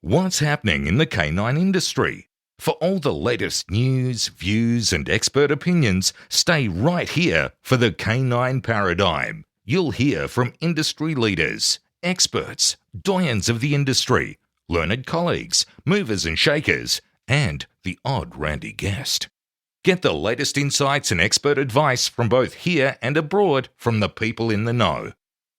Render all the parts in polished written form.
What's happening in the canine industry? For all the latest news, views, and expert opinions, stay right here for the Canine Paradigm. You'll hear from industry leaders, experts, doyens of the industry, learned colleagues, movers and shakers, and the odd randy guest. Get the latest insights and expert advice from both here and abroad from the people in the know.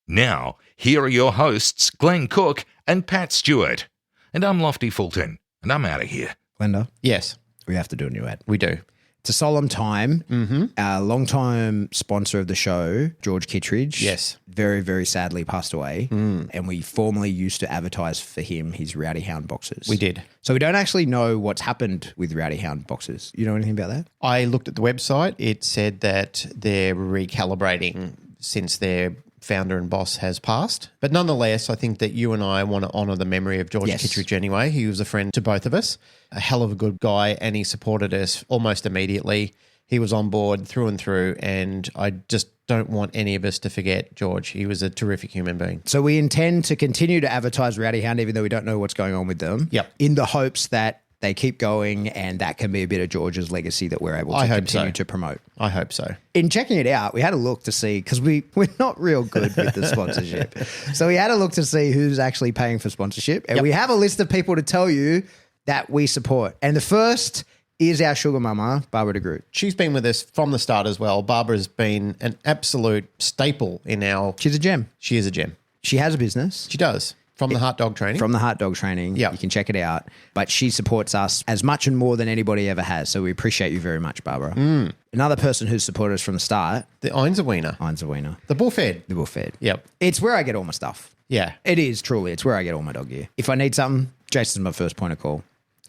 Now, here are your hosts, Glenn Cook and Pat Stewart. And I'm Lofty Fulton, and I'm out of here. Glenda? Yes. We have to do a new ad. We do. It's a solemn time. Our long-time sponsor of the show, George Kittredge, Yes. very, very sadly passed away. And we formerly used to advertise for him his Rowdy Hound boxes. We did. So we don't actually know what's happened with Rowdy Hound boxes. You know anything about that? I looked at the website. It said that they're recalibrating since their founder and boss has passed. But nonetheless, I think that you and I want to honour the memory of George Yes. Kittredge anyway. He was a friend to both of us, a hell of a good guy, and he supported us almost immediately. He was on board through and through, and I just don't want any of us to forget George. He was a terrific human being. So we intend to continue to advertise Rowdy Hound, even though we don't know what's going on with them. Yep. In the hopes that they keep going, and that can be a bit of George's legacy that we're able to continue to promote. I hope so. In checking it out, we had a look to see, because we're not real good with the sponsorship. So we had a look to see who's actually paying for sponsorship. And we have a list of people to tell you that we support. And the first is our sugar mama, Barbara de Groot. She's been with us from the start as well. Barbara's been an absolute staple in our... She's a gem. She is a gem. She has a business. She does. From the Heart Dog Training. From the Heart Dog Training. Yeah. You can check it out. But she supports us as much and more than anybody ever has. So we appreciate you very much, Barbara. Another person who's supported us from the start. The Einzelwiener. Einzelwiener. The Bullfed. The Bullfed. Yep. It's where I get all my stuff. Yeah. It is, truly. It's where I get all my dog gear. If I need something, Jason's my first point of call.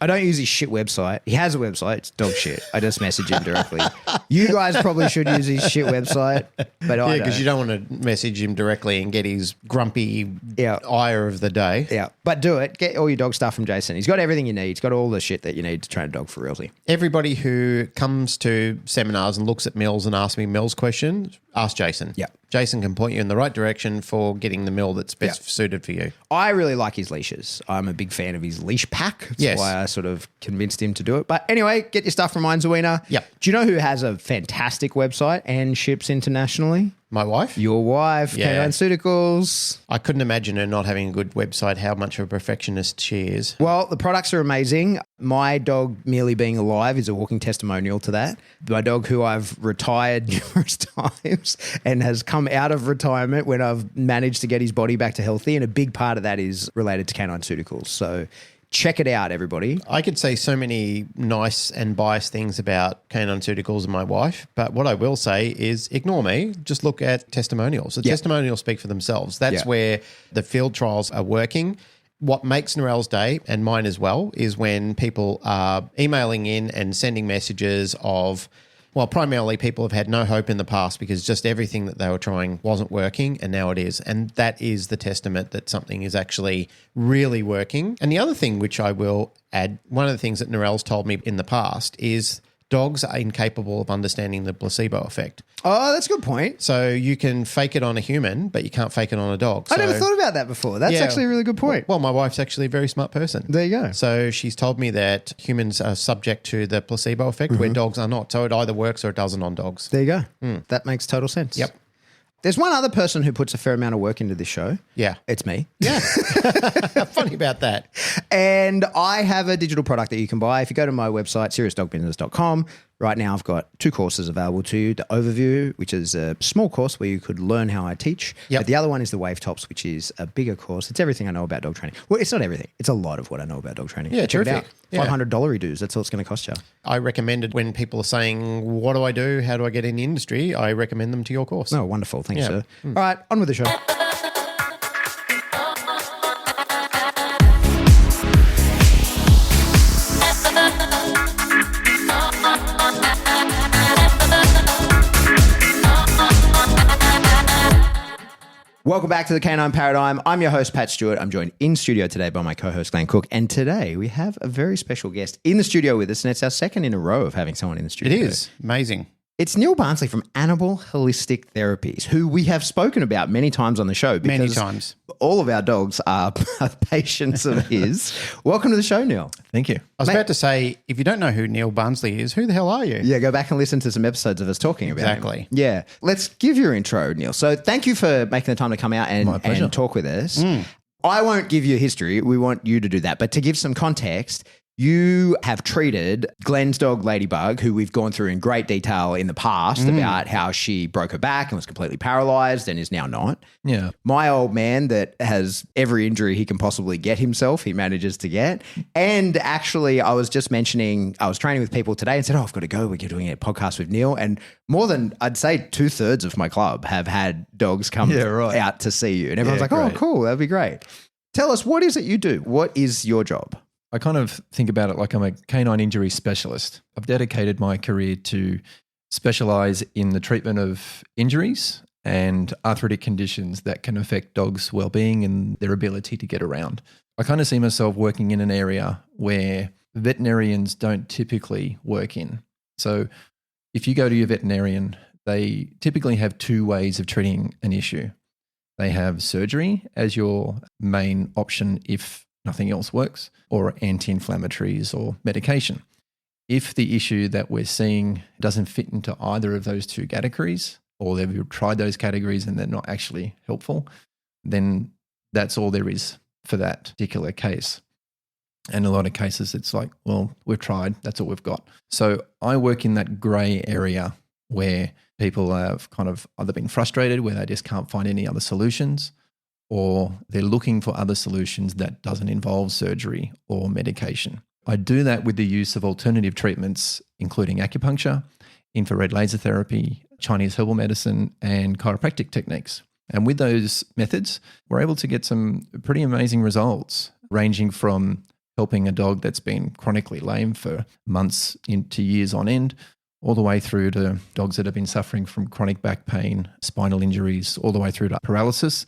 I don't use his shit website. He has a website. It's dog shit. I just message him directly. You guys probably should use his shit website, but I don't. Yeah, because you don't want to message him directly and get his grumpy ire of the day. Yeah, but do it. Get all your dog stuff from Jason. He's got everything you need. He's got all the shit that you need to train a dog for realty. Everybody who comes to seminars and looks at mills and asks me mills questions, ask Jason. Yeah. Jason can point you in the right direction for getting the mill that's best suited for you. I really like his leashes. I'm a big fan of his leash pack. That's why I sort of convinced him to do it. But anyway, get your stuff from Einzelwiener. Yep. Do you know who has a fantastic website and ships internationally? My wife? Your wife, Yeah. Canine Paradigm. I couldn't imagine her not having a good website, how much of a perfectionist she is. Well, the products are amazing. My dog merely being alive is a walking testimonial to that. My dog, who I've retired numerous times and has come out of retirement when I've managed to get his body back to healthy, and a big part of that is related to Canine Paradigm. So check it out, everybody. I could say so many nice and biased things about Canine Paradigm and my wife, but what I will say is ignore me. Just look at testimonials. The testimonials speak for themselves. That's where the field trials are working. What makes Narelle's day, and mine as well, is when people are emailing in and sending messages of, well, primarily people have had no hope in the past because just everything that they were trying wasn't working, and now it is. And that is the testament that something is actually really working. And the other thing which I will add, one of the things that Narelle's told me in the past is dogs are incapable of understanding the placebo effect. Oh, that's a good point. So you can fake it on a human, but you can't fake it on a dog. I never thought about that before. That's actually a really good point. Well, my wife's actually a very smart person. There you go. So she's told me that humans are subject to the placebo effect where dogs are not. So it either works or it doesn't on dogs. There you go. That makes total sense. Yep. There's one other person who puts a fair amount of work into this show. Yeah. It's me. Yeah. Funny about that. And I have a digital product that you can buy. If you go to my website, seriousdogbusiness.com, right now I've got 2 courses available to you. The Overview, which is a small course where you could learn how I teach. Yep. But the other one is the Wave Tops, which is a bigger course. It's everything I know about dog training. Well, it's not everything. It's a lot of what I know about dog training. Yeah, check it out. terrific. Yeah. $500 dues. That's all it's going to cost you. I recommend it when people are saying, what do I do? How do I get in the industry? I recommend them to your course. Oh, wonderful. Thanks, Yeah. sir. All right, on with the show. Welcome back to the Canine Paradigm. I'm your host, Pat Stewart. I'm joined in studio today by my co-host, Glenn Cook. And today we have a very special guest in the studio with us, and it's our second in a row of having someone in the studio. It is. Amazing. It's Neil Barnsley from Animal Holistic Therapies, who we have spoken about many times on the show. Many times. All of our dogs are patients of his. Welcome to the show, Neil. Thank you. I was about to say, if you don't know who Neil Barnsley is, who the hell are you? Yeah, go back and listen to some episodes of us talking about him. Exactly. Yeah. Let's give your intro, Neil. So thank you for making the time to come out and talk with us. I won't give you a history. We want you to do that. But to give some context, you have treated Glenn's dog, Ladybug, who we've gone through in great detail in the past about how she broke her back and was completely paralyzed and is now not. Yeah. My old man that has every injury he can possibly get himself, he manages to get. And actually, I was just mentioning, I was training with people today and said, I've got to go. We're doing a podcast with Neil. And more than, I'd say 2/3 of my club have had dogs come out to see you. And everyone's like, great. oh, cool. That'd be great. Tell us, what is it you do? What is your job? I kind of think about it like I'm a canine injury specialist. I've dedicated my career to specialize in the treatment of injuries and arthritic conditions that can affect dogs' well-being and their ability to get around. I kind of see myself working in an area where veterinarians don't typically work in. So if you go to your veterinarian, they typically have two ways of treating an issue. They have surgery as your main option if nothing else works, or anti-inflammatories or medication. If the issue that we're seeing doesn't fit into either of those two categories, or they've tried those categories and they're not actually helpful, then that's all there is for that particular case. And a lot of cases, it's like, well, we've tried, that's all we've got. So I work in that grey area where people have kind of either been frustrated, where they just can't find any other solutions, or they're looking for other solutions that doesn't involve surgery or medication. I do that with the use of alternative treatments, including acupuncture, infrared laser therapy, Chinese herbal medicine, and chiropractic techniques. And with those methods, we're able to get some pretty amazing results, ranging from helping a dog that's been chronically lame for months into years on end, all the way through to dogs that have been suffering from chronic back pain, spinal injuries, all the way through to paralysis.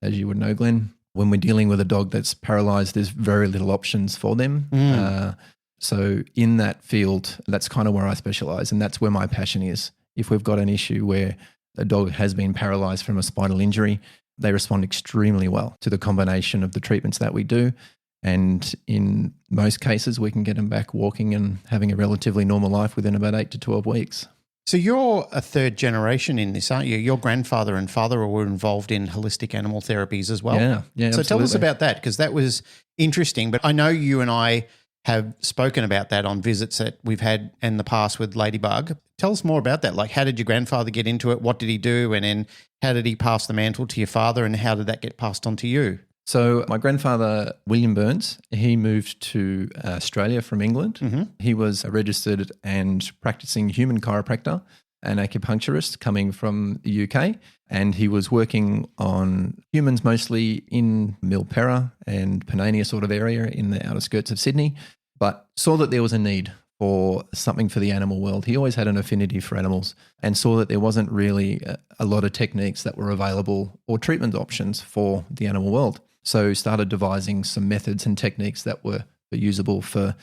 As you would know, Glenn, when we're dealing with a dog that's paralyzed, there's very little options for them. So in that field, that's kind of where I specialize, and that's where my passion is. If we've got an issue where a dog has been paralyzed from a spinal injury, they respond extremely well to the combination of the treatments that we do. And in most cases, we can get them back walking and having a relatively normal life within about 8 to 12 weeks. So you're a third generation in this, aren't you? Your grandfather and father were involved in holistic animal therapies as well. Yeah, So absolutely. tell us about that, because that was interesting. But I know you and I have spoken about that on visits that we've had in the past with Ladybug. Tell us more about that. Like, how did your grandfather get into it? What did he do? And then how did he pass the mantle to your father? And how did that get passed on to you? So my grandfather, William Burns, he moved to Australia from England. He was a registered and practicing human chiropractor and acupuncturist coming from the UK. And he was working on humans mostly in Milperra and Panania sort of area in the outer skirts of Sydney, but saw that there was a need for something for the animal world. He always had an affinity for animals and saw that there wasn't really a lot of techniques that were available or treatment options for the animal world. So started devising some methods and techniques that were usable for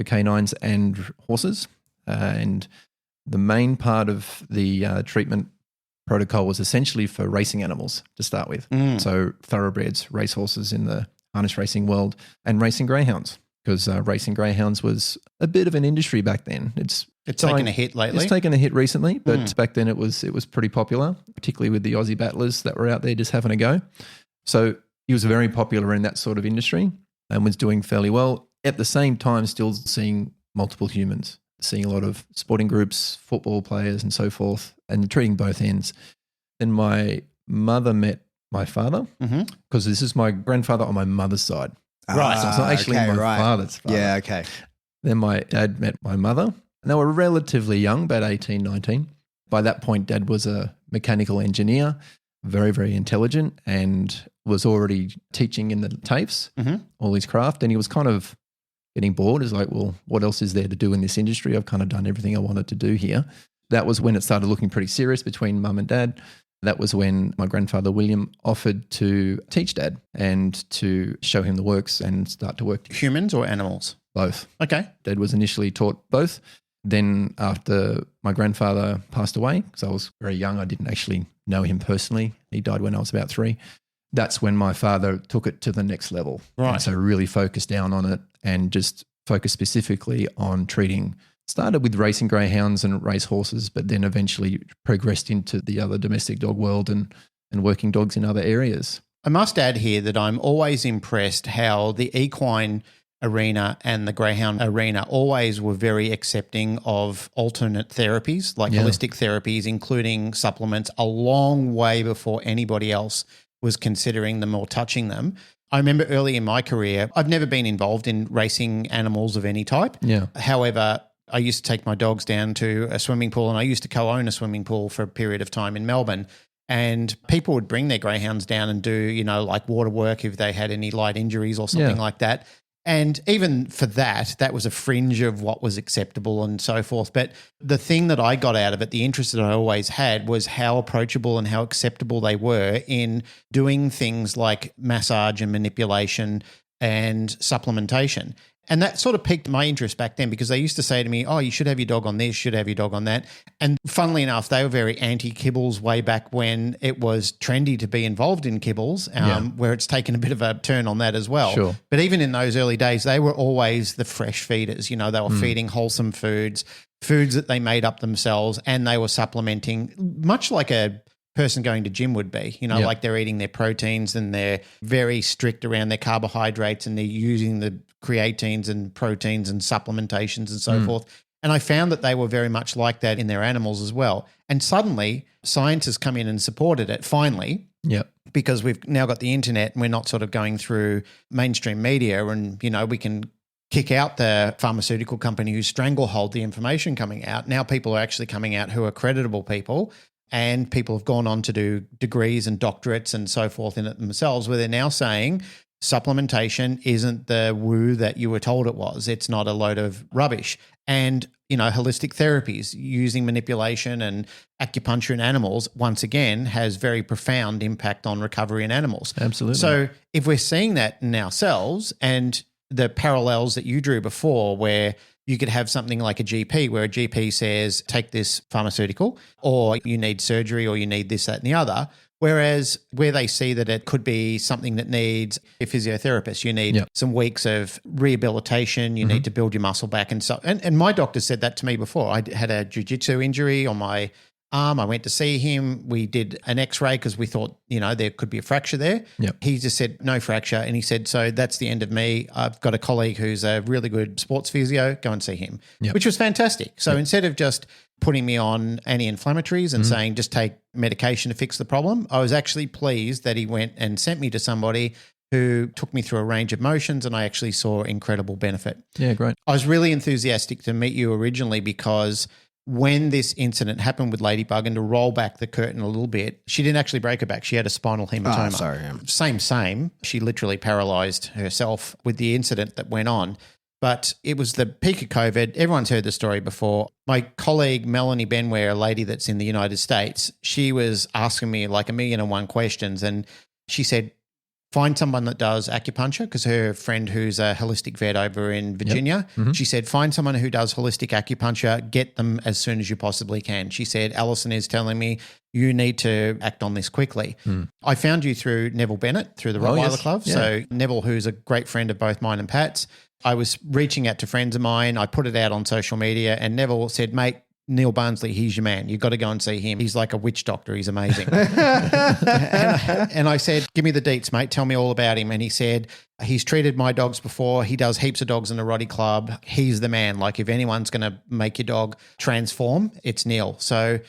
canines and horses. And the main part of the treatment protocol was essentially for racing animals to start with. So thoroughbreds, racehorses in the harness racing world, and racing greyhounds, because racing greyhounds was a bit of an industry back then. It's taken a hit lately. It's taken a hit recently, but back then it was pretty popular, particularly with the Aussie battlers that were out there just having a go. So he was very popular in that sort of industry and was doing fairly well. At the same time, still seeing multiple humans, seeing a lot of sporting groups, football players and so forth, and treating both ends. Then my mother met my father, because this is my grandfather on my mother's side. Right. So it's not actually my father's father. Yeah, okay. Then my dad met my mother, and they were relatively young, about 18, 19. By that point, Dad was a mechanical engineer, very, very intelligent, and was already teaching in the TAFEs, all his craft. And he was kind of getting bored. He's like, well, what else is there to do in this industry? I've kind of done everything I wanted to do here. That was when it started looking pretty serious between mum and dad. That was when my grandfather, William, offered to teach Dad and to show him the works and start to work. Humans or animals? Both. Okay. Dad was initially taught both. Then after my grandfather passed away, because I was very young, I didn't actually know him personally. He died when I was about 3. That's when my father took it to the next level. Right. And so really focused down on it and just focused specifically on treating. Started with racing greyhounds and race horses, but then eventually progressed into the other domestic dog world and working dogs in other areas. I must add here that I'm always impressed how the equine arena and the greyhound arena always were very accepting of alternate therapies, like holistic therapies, including supplements, a long way before anybody else was considering them or touching them. I remember early in my career, I've never been involved in racing animals of any type. Yeah. However, I used to take my dogs down to a swimming pool, and I used to co-own a swimming pool for a period of time in Melbourne. And people would bring their greyhounds down and do, like water work if they had any light injuries or something like that. And even for that was a fringe of what was acceptable and so forth. But the thing that I got out of it, the interest that I always had, was how approachable and how acceptable they were in doing things like massage and manipulation and supplementation. And that sort of piqued my interest back then, because they used to say to me, oh, you should have your dog on this, you should have your dog on that. And funnily enough, they were very anti-kibbles way back when it was trendy to be involved in kibbles, where it's taken a bit of a turn on that as well. Sure. But even in those early days, they were always the fresh feeders. They were feeding wholesome foods that they made up themselves, and they were supplementing much like a person going to gym would be, like they're eating their proteins and they're very strict around their carbohydrates, and they're using the creatines and proteins and supplementations and so forth. And I found that they were very much like that in their animals as well. And suddenly science has come in and supported it finally. Yep. Because we've now got the internet and we're not sort of going through mainstream media, and, we can kick out the pharmaceutical company who stranglehold the information coming out. Now people are actually coming out who are creditable people, and people have gone on to do degrees and doctorates and so forth in it themselves, where they're now saying supplementation isn't the woo that you were told it was. It's not a load of rubbish. And, holistic therapies using manipulation and acupuncture in animals, once again, has very profound impact on recovery in animals. Absolutely. So if we're seeing that in ourselves, and the parallels that you drew before, where you could have something like a GP, where a GP says, take this pharmaceutical, or you need surgery, or you need this, that, and the other. Whereas where they see that it could be something that needs a physiotherapist, you need some weeks of rehabilitation, you need to build your muscle back. And my doctor said that to me before. I had a jiu-jitsu injury on my arm. I went to see him. We did an x-ray because we thought, there could be a fracture there. Yep. He just said, no fracture. And he said, so that's the end of me. I've got a colleague who's a really good sports physio. Go and see him, which was fantastic. So instead of just putting me on anti-inflammatories and saying just take medication to fix the problem, I was actually pleased that he went and sent me to somebody who took me through a range of motions, and I actually saw incredible benefit. Yeah, great. I was really enthusiastic to meet you originally because when this incident happened with Ladybug, and to roll back the curtain a little bit, she didn't actually break her back. She had a spinal hematoma. Oh, sorry. Same. She literally paralyzed herself with the incident that went on. But it was the peak of COVID. Everyone's heard the story before. My colleague, Melanie Benware, a lady that's in the United States, she was asking me like 1,000,001 questions. And she said, find someone that does acupuncture, because her friend who's a holistic vet over in Virginia, she said, find someone who does holistic acupuncture, get them as soon as you possibly can. She said, Alison is telling me you need to act on this quickly. I found you through Neville Bennett, through the Rottweiler Club. Yeah. So Neville, who's a great friend of both mine and Pat's, I was reaching out to friends of mine. I put it out on social media, and Neville said, mate, Neil Barnsley, he's your man. You've got to go and see him. He's like a witch doctor. He's amazing. and I said, give me the deets, mate. Tell me all about him. And he said, he's treated my dogs before. He does heaps of dogs in the Roddy Club. He's the man. Like if anyone's going to make your dog transform, it's Neil. So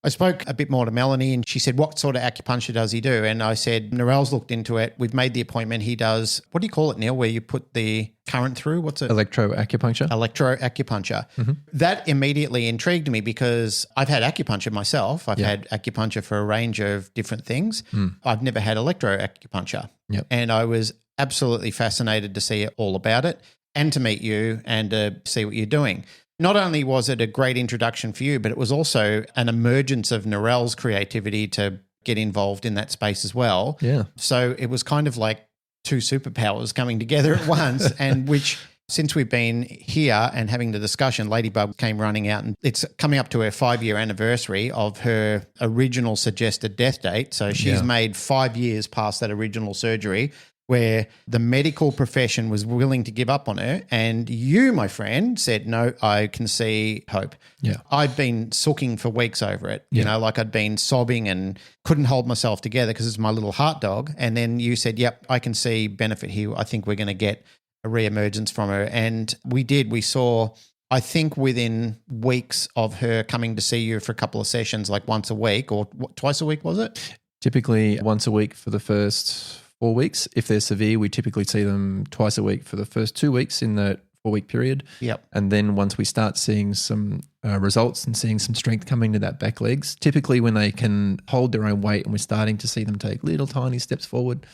I spoke a bit more to Melanie, and she said, what sort of acupuncture does he do? And I said, Narelle's looked into it. We've made the appointment. He does, what do you call it, Neil, where you put the current through? What's it? Electroacupuncture. Electroacupuncture. That immediately intrigued me because I've had acupuncture myself. I've had acupuncture for a range of different things. I've never had electroacupuncture. And I was absolutely fascinated to see all about it and to meet you and to see what you're doing. Not only was it a great introduction for you, but it was also an emergence of Narelle's creativity to get involved in that space as well. Yeah. So it was kind of like two superpowers coming together at once, and which Since we've been here and having the discussion, Ladybug came running out, and it's coming up to her 5-year anniversary of her original suggested death date. So she's made 5 years past that original surgery where the medical profession was willing to give up on her. And you, my friend, said, no, I can see hope. Yeah. I'd been sooking for weeks over it, you know, like I'd been sobbing and couldn't hold myself together because it's my little heart dog. And then you said, yep, I can see benefit here. I think we're going to get a reemergence from her. And we did. We saw, I think within weeks of her coming to see you for a couple of sessions, like once a week or twice a week, was it? Typically once a week for the first 4 weeks. If they're severe, we typically see them twice a week for the first 2 weeks in the 4-week period. Yep. And then once we start seeing some results and seeing some strength coming to that back legs, typically when they can hold their own weight and we're starting to see them take little tiny steps forward,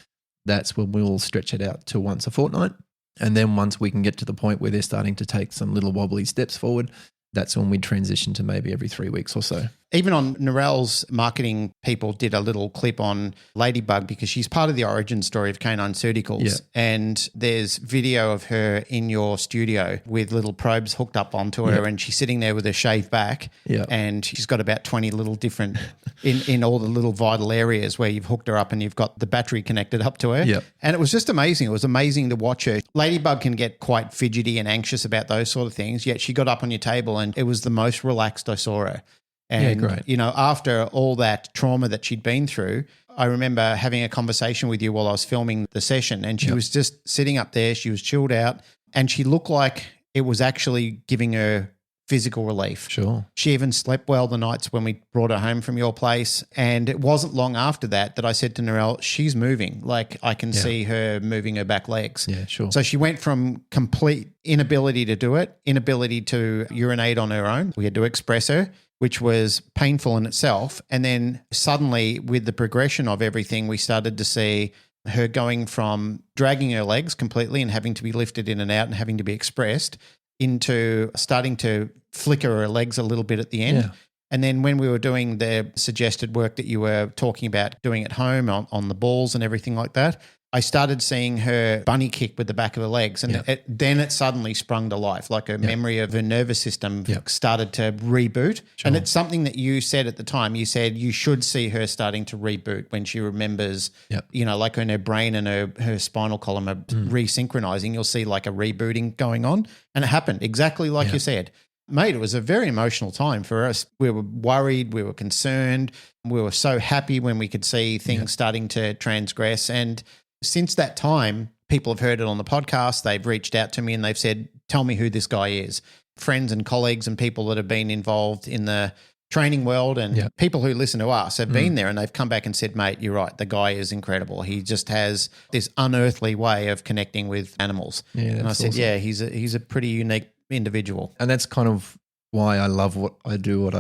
that's when we'll stretch it out to once a fortnight. And then once we can get to the point where they're starting to take some little wobbly steps forward, that's when we transition to maybe every 3 weeks or so. Even on Narelle's marketing people did a little clip on Ladybug because she's part of the origin story of Canine Surgicals. Yeah. And there's video of her in your studio with little probes hooked up onto her and she's sitting there with her shaved back and she's got about 20 little different in all the little vital areas where you've hooked her up and you've got the battery connected up to her. Yep. And it was just amazing. It was amazing to watch her. Ladybug can get quite fidgety and anxious about those sort of things, yet she got up on your table and it was the most relaxed I saw her. And, great. you know, after all that trauma that she'd been through, I remember having a conversation with you while I was filming the session and she was just sitting up there. She was chilled out and she looked like it was actually giving her physical relief. Sure. She even slept well the nights when we brought her home from your place. And it wasn't long after that I said to Narelle, she's moving. Like I can see her moving her back legs. Yeah, sure. So she went from complete inability to do it, inability to urinate on her own. We had to express her, which was painful in itself. And then suddenly with the progression of everything, we started to see her going from dragging her legs completely and having to be lifted in and out and having to be expressed into starting to flicker her legs a little bit at the end. Yeah. And then when we were doing the suggested work that you were talking about doing at home on the balls and everything like that, I started seeing her bunny kick with the back of her legs. And then it suddenly sprung to life, like her memory of her nervous system started to reboot. Sure. And it's something that you said at the time. You said you should see her starting to reboot when she remembers, you know, like when her brain and her spinal column are resynchronizing, you'll see like a rebooting going on. And it happened exactly like you said. Mate, it was a very emotional time for us. We were worried, we were concerned, we were so happy when we could see things starting to transgress. And since that time, people have heard it on the podcast. They've reached out to me and they've said, tell me who this guy is. Friends and colleagues and people that have been involved in the training world and people who listen to us have been there and they've come back and said, mate, you're right. The guy is incredible. He just has this unearthly way of connecting with animals. Yeah, and I said, awesome. he's a pretty unique individual. And that's kind of why I love what I do.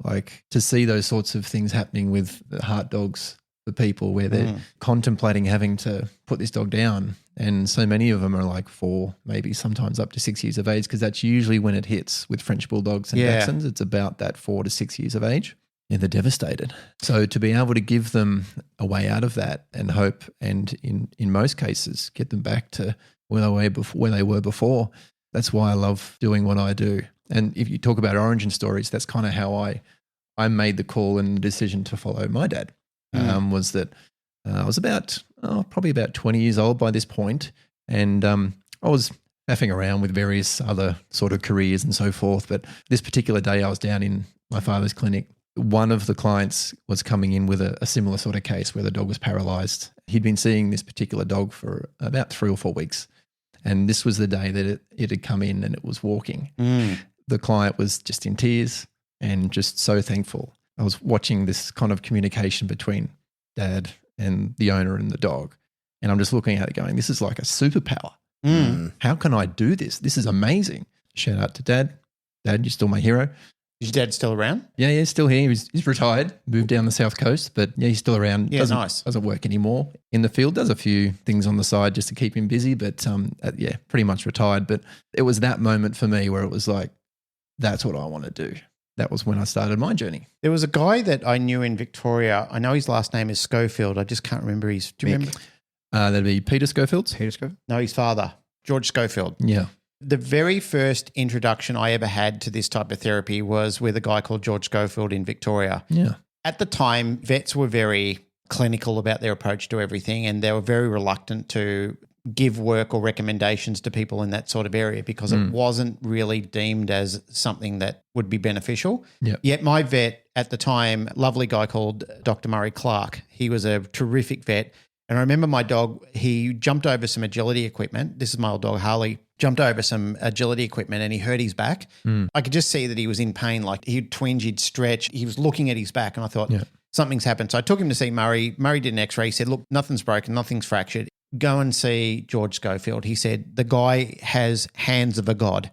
Like to see those sorts of things happening with the heart dogs for people where they're contemplating having to put this dog down. And so many of them are like 4, maybe sometimes up to 6 years of age, because that's usually when it hits with French Bulldogs and Dachshunds. It's about that 4 to 6 years of age. Yeah, they're devastated. So to be able to give them a way out of that and hope and in most cases get them back to where they were before, that's why I love doing what I do. And if you talk about origin stories, that's kind of how I made the call and the decision to follow my dad. Was that I was probably about 20 years old by this point, and I was faffing around with various other sort of careers and so forth. But this particular day I was down in my father's clinic. One of the clients was coming in with a similar sort of case where the dog was paralyzed. He'd been seeing this particular dog for about 3 or 4 weeks. And this was the day that it had come in and it was walking. The client was just in tears and just so thankful. I was watching this kind of communication between dad and the owner and the dog. And I'm just looking at it going, this is like a superpower. How can I do this? This is amazing. Shout out to dad. Dad, you're still my hero. Is your dad still around? Yeah, he's still here. He's retired, moved down the south coast, but yeah, he's still around. Yeah, nice. Doesn't work anymore in the field. Does a few things on the side just to keep him busy, but pretty much retired. But it was that moment for me where it was like, that's what I want to do. That was when I started my journey. There was a guy that I knew in Victoria. I know his last name is Schofield. I just can't remember his. Do you remember? That'd be Peter Schofield. Peter Schofield? No, his father, George Schofield. Yeah. The very first introduction I ever had to this type of therapy was with a guy called George Schofield in Victoria. Yeah. At the time, vets were very clinical about their approach to everything, and they were very reluctant to give work or recommendations to people in that sort of area because it wasn't really deemed as something that would be beneficial. Yep. Yet my vet at the time, lovely guy called Dr. Murray Clark, he was a terrific vet. And I remember my dog, he jumped over some agility equipment. This is my old dog, Harley, jumped over some agility equipment and he hurt his back. I could just see that he was in pain, like he'd twinge, he'd stretch. He was looking at his back and I thought, something's happened. So I took him to see Murray. Murray did an x-ray. He said, look, nothing's broken, nothing's fractured. Go and see George Schofield. He said, the guy has hands of a god.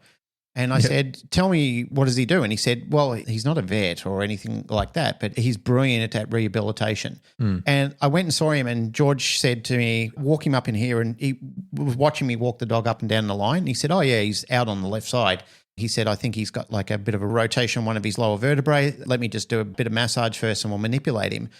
And I said, tell me, what does he do? And he said, well, he's not a vet or anything like that, but he's brilliant at rehabilitation. And I went and saw him and George said to me, walk him up in here. And he was watching me walk the dog up and down the line. And he said, oh, yeah, he's out on the left side. He said, I think he's got like a bit of a rotation on one of his lower vertebrae. Let me just do a bit of massage first and we'll manipulate him.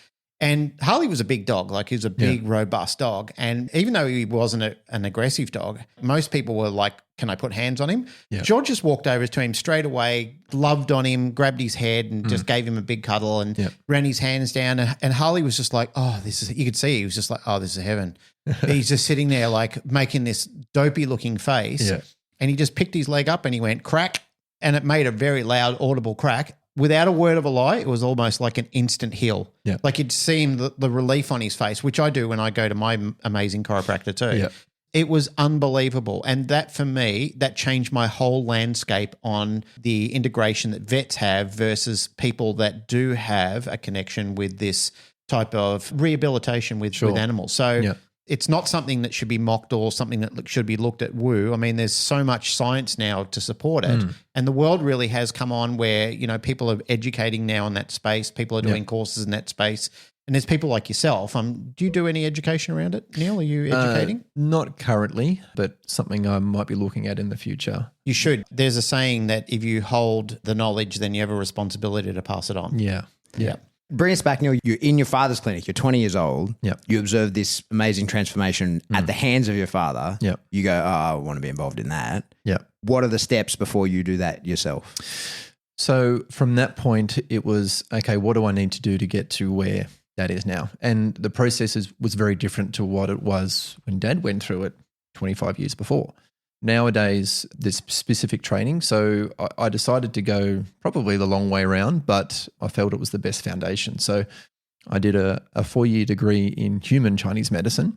And Harley was a big dog, like he was a big, robust dog. And even though he wasn't an aggressive dog, most people were like, can I put hands on him? Yeah. George just walked over to him straight away, loved on him, grabbed his head and just gave him a big cuddle and ran his hands down. And Harley was just like, oh, this is, you could see he was just like, oh, this is heaven. He's just sitting there like making this dopey looking face. Yeah. And he just picked his leg up and he went crack. And it made a very loud, audible crack. Without a word of a lie, it was almost like an instant heal. Yeah. Like you'd seen the relief on his face, which I do when I go to my amazing chiropractor too. Yeah. It was unbelievable. And that for me, that changed my whole landscape on the integration that vets have versus people that do have a connection with this type of rehabilitation with animals. So it's not something that should be mocked or something that should be looked at woo. I mean, there's so much science now to support it. And the world really has come on where, you know, people are educating now in that space. People are doing courses in that space. And there's people like yourself. Do you do any education around it, Neil? Are you educating? Not currently, but something I might be looking at in the future. You should. There's a saying that if you hold the knowledge, then you have a responsibility to pass it on. Yeah. Bring us back, Neil. You're in your father's clinic. You're 20 years old. Yep. You observe this amazing transformation at the hands of your father. Yep. You go, oh, I want to be involved in that. Yep. What are the steps before you do that yourself? So from that point, it was, okay, what do I need to do to get to where Dad is now? And the process was very different to what it was when Dad went through it 25 years before. Nowadays, there's specific training. So I decided to go probably the long way around, but I felt it was the best foundation. So I did a 4-year degree in human Chinese medicine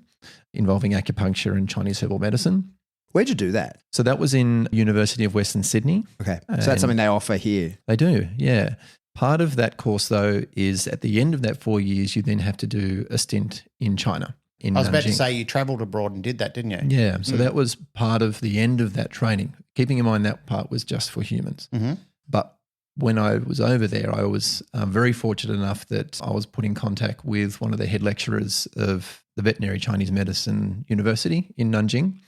involving acupuncture and Chinese herbal medicine. Where'd you do that? So that was in University of Western Sydney. Okay. So that's something they offer here. They do, yeah. Part of that course, though, is at the end of that 4 years, you then have to do a stint in China. I was about to say you travelled abroad and did that, didn't you? Yeah. So that was part of the end of that training. Keeping in mind that part was just for humans. But when I was over there, I was very fortunate enough that I was put in contact with one of the head lecturers of the Veterinary Chinese Medicine University in Nanjing.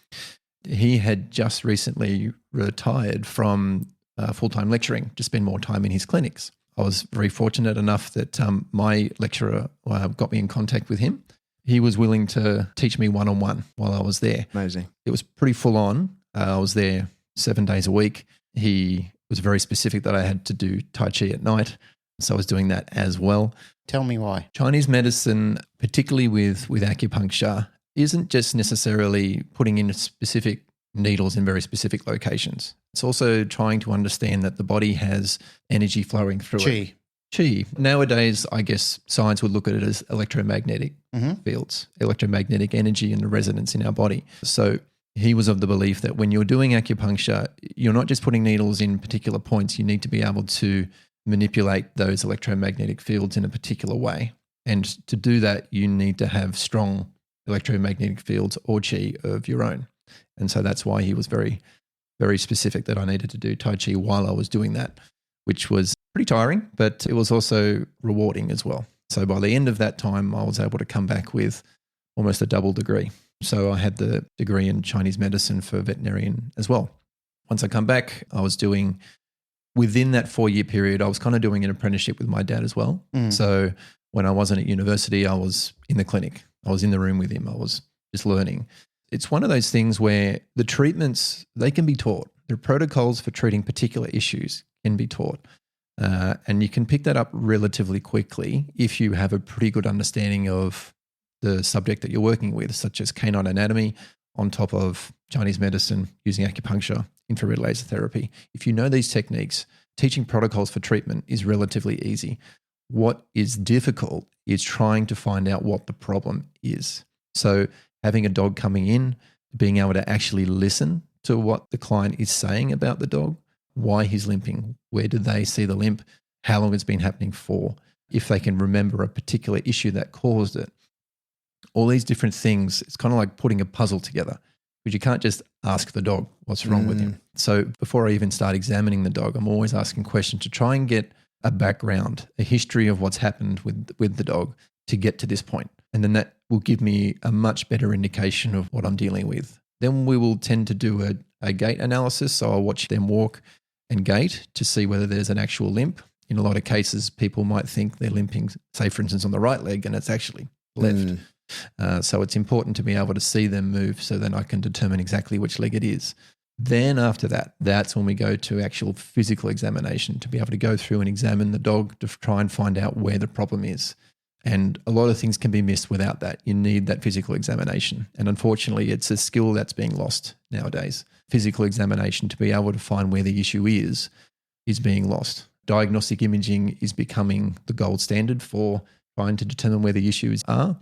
He had just recently retired from full-time lecturing to spend more time in his clinics. I was very fortunate enough that my lecturer got me in contact with him. He was willing to teach me one-on-one while I was there. Amazing. It was pretty full on. I was there 7 days a week. He was very specific that I had to do Tai Chi at night. So I was doing that as well. Tell me why. Chinese medicine, particularly with acupuncture, isn't just necessarily putting in specific needles in very specific locations. It's also trying to understand that the body has energy flowing through it. Chi. Nowadays, I guess science would look at it as electromagnetic fields, electromagnetic energy and the resonance in our body. So he was of the belief that when you're doing acupuncture, you're not just putting needles in particular points. You need to be able to manipulate those electromagnetic fields in a particular way. And to do that, you need to have strong electromagnetic fields or chi of your own. And so that's why he was very, very specific that I needed to do Tai Chi while I was doing that, which was pretty tiring, but it was also rewarding as well. So by the end of that time, I was able to come back with almost a double degree. So I had the degree in Chinese medicine for veterinarian as well. Once I come back, I was doing, within that 4-year period, I was kind of doing an apprenticeship with my dad as well. So when I wasn't at university, I was in the clinic. I was in the room with him. I was just learning. It's one of those things where the treatments, they can be taught. The protocols for treating particular issues can be taught. And you can pick that up relatively quickly if you have a pretty good understanding of the subject that you're working with, such as canine anatomy, on top of Chinese medicine, using acupuncture, infrared laser therapy. If you know these techniques, teaching protocols for treatment is relatively easy. What is difficult is trying to find out what the problem is. So having a dog coming in, being able to actually listen to what the client is saying about the dog, why he's limping, where do they see the limp, how long it's been happening for, if they can remember a particular issue that caused it. All these different things, it's kind of like putting a puzzle together, because you can't just ask the dog what's wrong with him. So before I even start examining the dog, I'm always asking questions to try and get a background, a history of what's happened with the dog to get to this point. And then that will give me a much better indication of what I'm dealing with. Then we will tend to do a gait analysis. So I'll watch them walk and gait to see whether there's an actual limp. In a lot of cases, people might think they're limping, say, for instance, on the right leg, and it's actually left. So it's important to be able to see them move so then I can determine exactly which leg it is. Then after that, that's when we go to actual physical examination, to be able to go through and examine the dog to try and find out where the problem is. And a lot of things can be missed without that. You need that physical examination. And unfortunately, it's a skill that's being lost nowadays. Physical examination, to be able to find where the issue is being lost. Diagnostic imaging is becoming the gold standard for trying to determine where the issues are,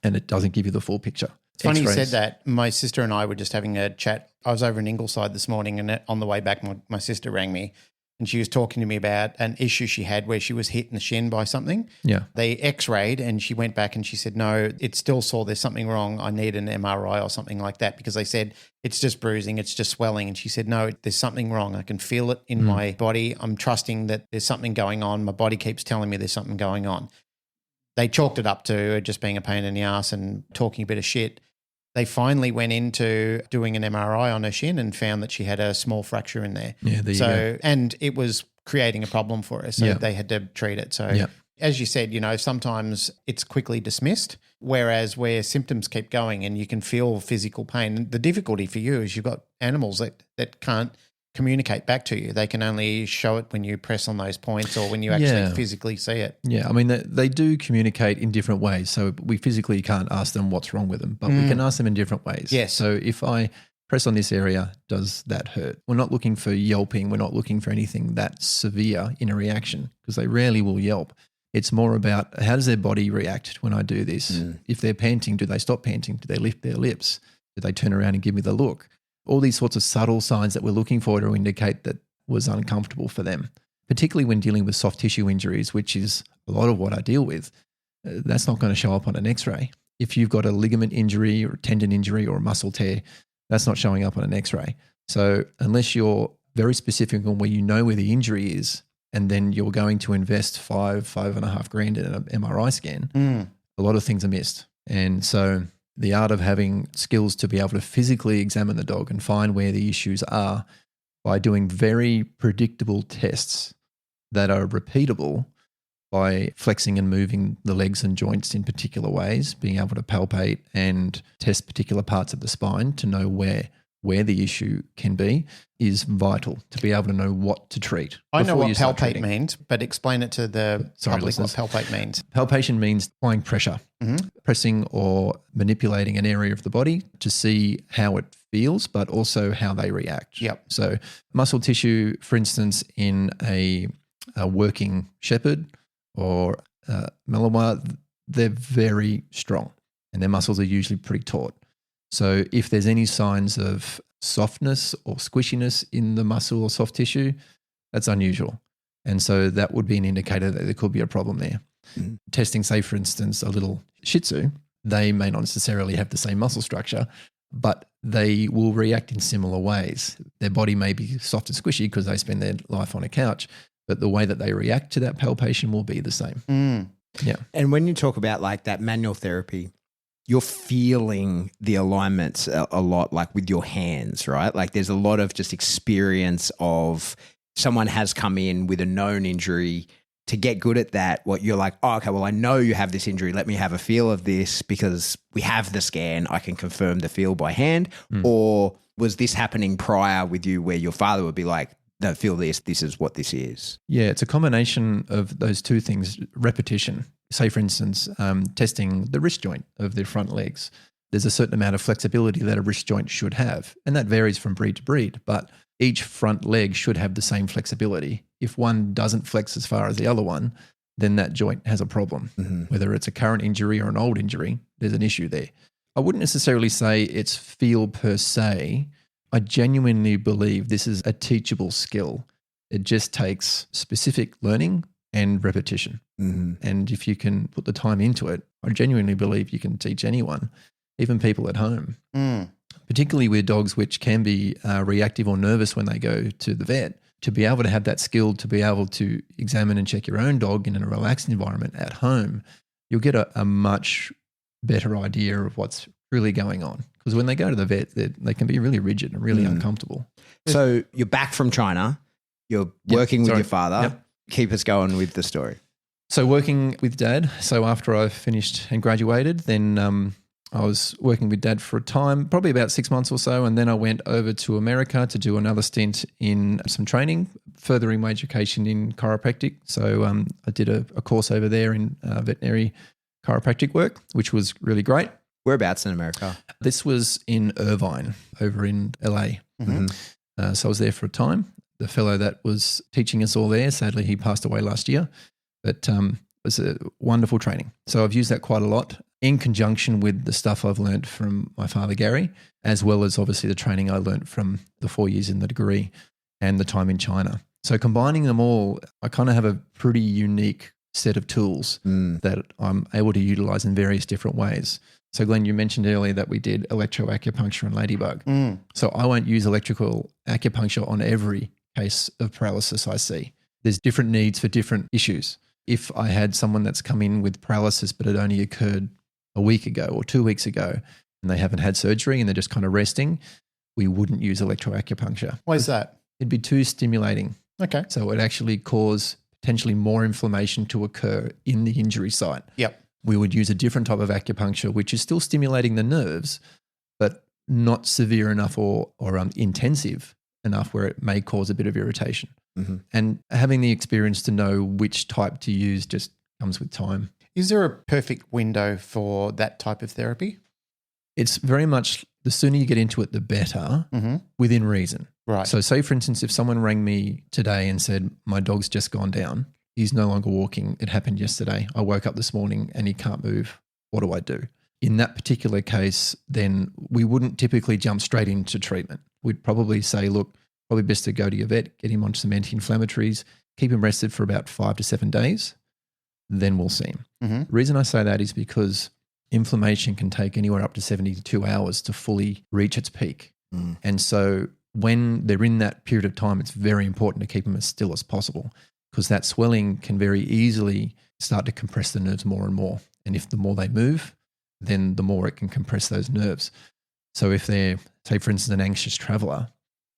and it doesn't give you the full picture. It's funny you said that. My sister and I were just having a chat. I was over in Ingleside this morning, and on the way back, my sister rang me, and she was talking to me about an issue she had where she was hit in the shin by something. Yeah. They x-rayed, and she went back and she said, no, it still saw there's something wrong. I need an MRI or something like that, because they said it's just bruising, it's just swelling. And she said, no, there's something wrong. I can feel it in my body. I'm trusting that there's something going on. My body keeps telling me there's something going on. They chalked it up to just being a pain in the ass and talking a bit of shit. They finally went into doing an MRI on her shin and found that she had a small fracture in there. Yeah, there you go. And it was creating a problem for her, so they had to treat it. So as you said, sometimes it's quickly dismissed, whereas where symptoms keep going and you can feel physical pain. The difficulty for you is you've got animals that can't communicate back to you. They can only show it when you press on those points or when you actually physically see it. Yeah, I mean, they do communicate in different ways. So we physically can't ask them what's wrong with them, but we can ask them in different ways. Yes. So if I press on this area, does that hurt? We're not looking for yelping. We're not looking for anything that severe in a reaction, because they rarely will yelp. It's more about how does their body react when I do this? If they're panting, do they stop panting? Do they lift their lips? Do they turn around and give me the look? All these sorts of subtle signs that we're looking for to indicate that was uncomfortable for them, particularly when dealing with soft tissue injuries, which is a lot of what I deal with. That's not going to show up on an x-ray. If you've got a ligament injury or a tendon injury or a muscle tear, that's not showing up on an x-ray. So unless you're very specific on where you know where the injury is, and then you're going to invest $5,500 in an MRI scan, a lot of things are missed. And so the art of having skills to be able to physically examine the dog and find where the issues are by doing very predictable tests that are repeatable by flexing and moving the legs and joints in particular ways, being able to palpate and test particular parts of the spine to know where the issue can be, is vital to be able to know what to treat. I know what palpate means, but explain it to the public listeners. what palpate means. Palpation means applying pressure, pressing or manipulating an area of the body to see how it feels, but also how they react. Yep. So muscle tissue, for instance, in a working shepherd or Malinois, they're very strong and their muscles are usually pretty taut. So if there's any signs of softness or squishiness in the muscle or soft tissue, that's unusual. And so that would be an indicator that there could be a problem there. Testing, say, for instance, a little Shih Tzu, they may not necessarily have the same muscle structure, but they will react in similar ways. Their body may be soft and squishy because they spend their life on a couch, but the way that they react to that palpation will be the same. Yeah. And when you talk about like that manual therapy, you're feeling the alignments a lot, like with your hands, right? Like there's a lot of just experience of someone has come in with a known injury. To get good at that, what you're like, oh, okay, well, I know you have this injury. Let me have a feel of this because we have the scan. I can confirm the feel by hand. Or Was this happening prior with you where your father would be like, no, feel this is what this is? Yeah, it's a combination of those two things, repetition. Say, for instance, testing the wrist joint of their front legs. There's a certain amount of flexibility that a wrist joint should have, and that varies from breed to breed, but each front leg should have the same flexibility. If one doesn't flex as far as the other one, then that joint has a problem. Mm-hmm. Whether it's a current injury or an old injury, there's an issue there. I wouldn't necessarily say it's feel per se. I genuinely believe this is a teachable skill. It just takes specific learning and repetition. Mm-hmm. And if you can put the time into it, I genuinely believe you can teach anyone, even people at home, particularly with dogs which can be reactive or nervous when they go to the vet. To be able to have that skill, to be able to examine and check your own dog in a relaxed environment at home, you'll get a much better idea of what's really going on. Because when they go to the vet, they can be really rigid and really uncomfortable. So you're back from China. You're working with your father. Yep. Keep us going with the story. So working with Dad. So after I finished and graduated, then I was working with Dad for a time, probably about 6 months or so. And then I went over to America to do another stint in some training, furthering my education in chiropractic. So I did a course over there in veterinary chiropractic work, which was really great. Whereabouts in America? This was in Irvine, over in LA. Mm-hmm. So I was there for a time. The fellow that was teaching us all there, sadly, he passed away last year. But it was a wonderful training. So I've used that quite a lot in conjunction with the stuff I've learned from my father, Gary, as well as obviously the training I learned from the 4 years in the degree and the time in China. So combining them all, I kind of have a pretty unique set of tools that I'm able to utilize in various different ways. So Glenn, you mentioned earlier that we did electroacupuncture on ladybug. So I won't use electrical acupuncture on every case of paralysis I see. There's different needs for different issues. If I had someone that's come in with paralysis but it only occurred a week ago or 2 weeks ago and they haven't had surgery and they're just kind of resting, we wouldn't use electroacupuncture. Why is that? It'd be too stimulating. Okay. So it would actually cause potentially more inflammation to occur in the injury site. Yep. We would use a different type of acupuncture, which is still stimulating the nerves, but not severe enough or intensive enough where it may cause a bit of irritation. Mm-hmm. And having the experience to know which type to use just comes with time. Is there a perfect window for that type of therapy? It's very much the sooner you get into it, the better, within reason. Right. So say, for instance, if someone rang me today and said, my dog's just gone down, he's no longer walking, it happened yesterday, I woke up this morning and he can't move, what do I do? In that particular case, then we wouldn't typically jump straight into treatment. We'd probably say, look, probably best to go to your vet, get him on some anti-inflammatories, keep him rested for about 5 to 7 days, then we'll see him. The reason I say that is because inflammation can take anywhere up to 72 hours to fully reach its peak. And so when they're in that period of time, it's very important to keep them as still as possible because that swelling can very easily start to compress the nerves more and more. And if the more they move, then the more it can compress those nerves. So if they're, say, for instance, an anxious traveler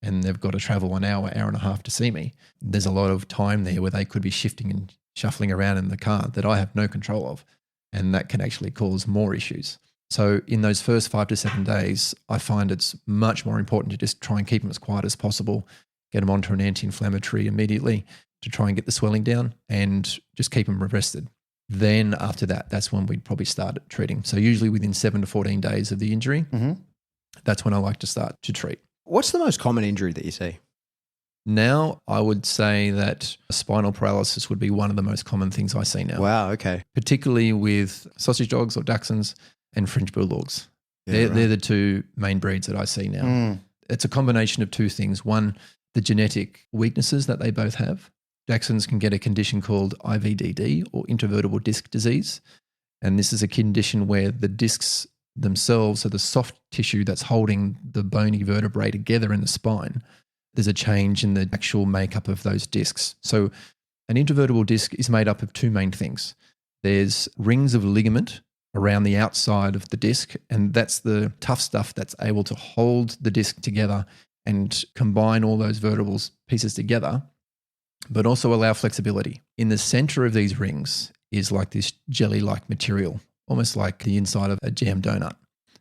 and they've got to travel an hour, hour and a half to see me, there's a lot of time there where they could be shifting and shuffling around in the car that I have no control of. And that can actually cause more issues. So in those first 5 to 7 days, I find it's much more important to just try and keep them as quiet as possible, get them onto an anti-inflammatory immediately to try and get the swelling down and just keep them rested. Then after that, that's when we'd probably start treating. So usually within 7 to 14 days of the injury, that's when I like to start to treat. What's the most common injury that you see? Now, I would say that spinal paralysis would be one of the most common things I see now. Wow, okay. Particularly with sausage dogs or dachshunds and French bulldogs. They're the two main breeds that I see now. It's a combination of two things. One, the genetic weaknesses that they both have. Dachshunds can get a condition called IVDD or intravertebral disc disease. And this is a condition where the discs themselves are the soft tissue that's holding the bony vertebrae together in the spine. There's a change in the actual makeup of those discs. So an intravertebral disc is made up of two main things. There's rings of ligament around the outside of the disc, and that's the tough stuff that's able to hold the disc together and combine all those vertebral pieces together, but also allow flexibility. In the center of these rings is like this jelly-like material, almost like the inside of a jam donut.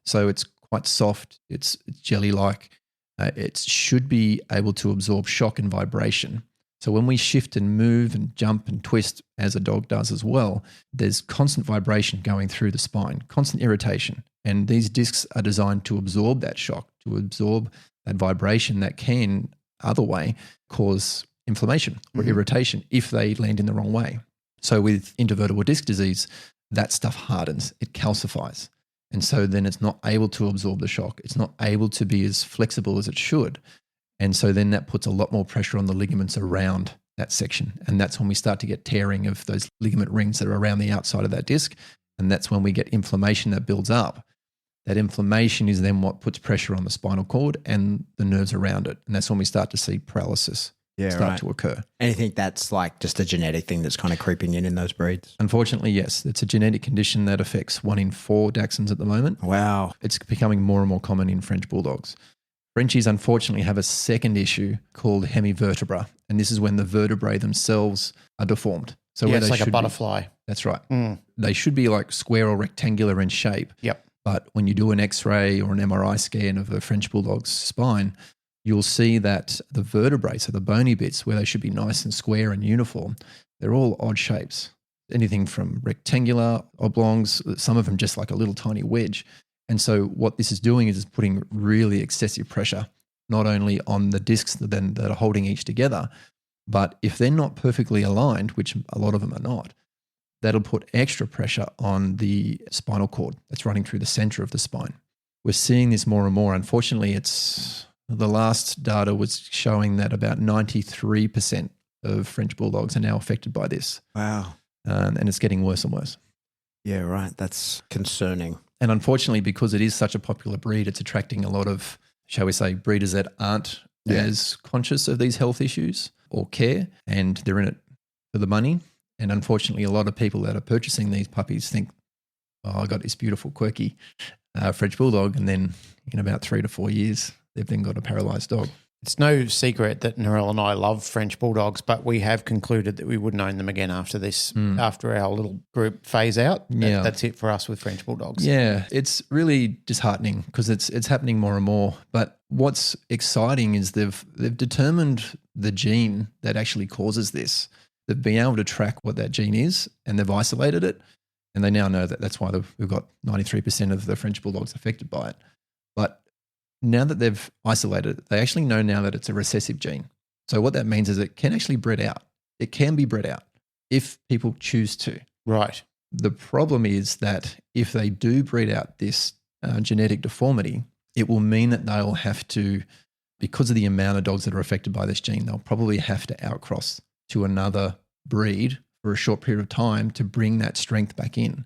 So it's quite soft, it's jelly-like, It should be able to absorb shock and vibration. So when we shift and move and jump and twist, as a dog does as well, there's constant vibration going through the spine, constant irritation. And these discs are designed to absorb that shock, to absorb that vibration that can, other way, cause inflammation or irritation if they land in the wrong way. So with intervertebral disc disease, that stuff hardens, it calcifies. And so then it's not able to absorb the shock. It's not able to be as flexible as it should. And so then that puts a lot more pressure on the ligaments around that section. And that's when we start to get tearing of those ligament rings that are around the outside of that disc. And that's when we get inflammation that builds up. That inflammation is then what puts pressure on the spinal cord and the nerves around it. And that's when we start to see paralysis start to occur. And you think that's like just a genetic thing that's kind of creeping in those breeds? Unfortunately, yes. It's a genetic condition that affects 1 in 4 Dachshunds at the moment. Wow. It's becoming more and more common in French Bulldogs. Frenchies unfortunately have a second issue called hemivertebra, and this is when the vertebrae themselves are deformed. So where it's they like a should butterfly. That's right. They should be like square or rectangular in shape. Yep. But when you do an X-ray or an MRI scan of a French Bulldog's spine, you'll see that the vertebrae, so the bony bits where they should be nice and square and uniform, they're all odd shapes. Anything from rectangular, oblongs, some of them just like a little tiny wedge. And so what this is doing is putting really excessive pressure, not only on the discs that are holding each together, but if they're not perfectly aligned, which a lot of them are not, that'll put extra pressure on the spinal cord that's running through the center of the spine. We're seeing this more and more. Unfortunately, the last data was showing that about 93% of French Bulldogs are now affected by this. Wow. And it's getting worse and worse. Yeah, right. That's concerning. And unfortunately, because it is such a popular breed, it's attracting a lot of, shall we say, breeders that aren't as conscious of these health issues or care, and they're in it for the money. And unfortunately, a lot of people that are purchasing these puppies think, oh, I got this beautiful, quirky French Bulldog, and then in about 3 to 4 years, they've then got a paralysed dog. It's no secret that Narelle and I love French Bulldogs, but we have concluded that we wouldn't own them again after this, after our little group phase out. That's it for us with French Bulldogs. Yeah, it's really disheartening because it's happening more and more. But what's exciting is they've determined the gene that actually causes this. They've been able to track what that gene is, and they've isolated it. And they now know that that's why we've got 93% of the French Bulldogs affected by it. But now that they've isolated it, they actually know now that it's a recessive gene. So what that means is it can actually bred out. It can be bred out if people choose to. Right. The problem is that if they do breed out this genetic deformity, it will mean that they'll have to, because of the amount of dogs that are affected by this gene, they'll probably have to outcross to another breed for a short period of time to bring that strength back in.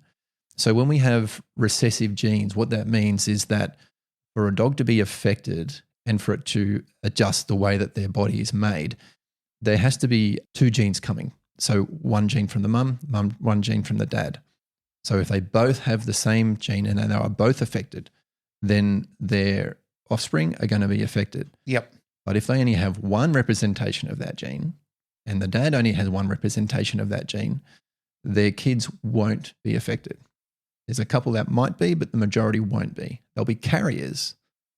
So when we have recessive genes, what that means is that for a dog to be affected and for it to adjust the way that their body is made, there has to be 2 genes coming. So 1 gene from the mum, 1 gene from the dad. So if they both have the same gene and they are both affected, then their offspring are going to be affected. Yep. But if they only have 1 representation of that gene and the dad only has 1 representation of that gene, their kids won't be affected. There's a couple that might be, but the majority won't be. They'll be carriers,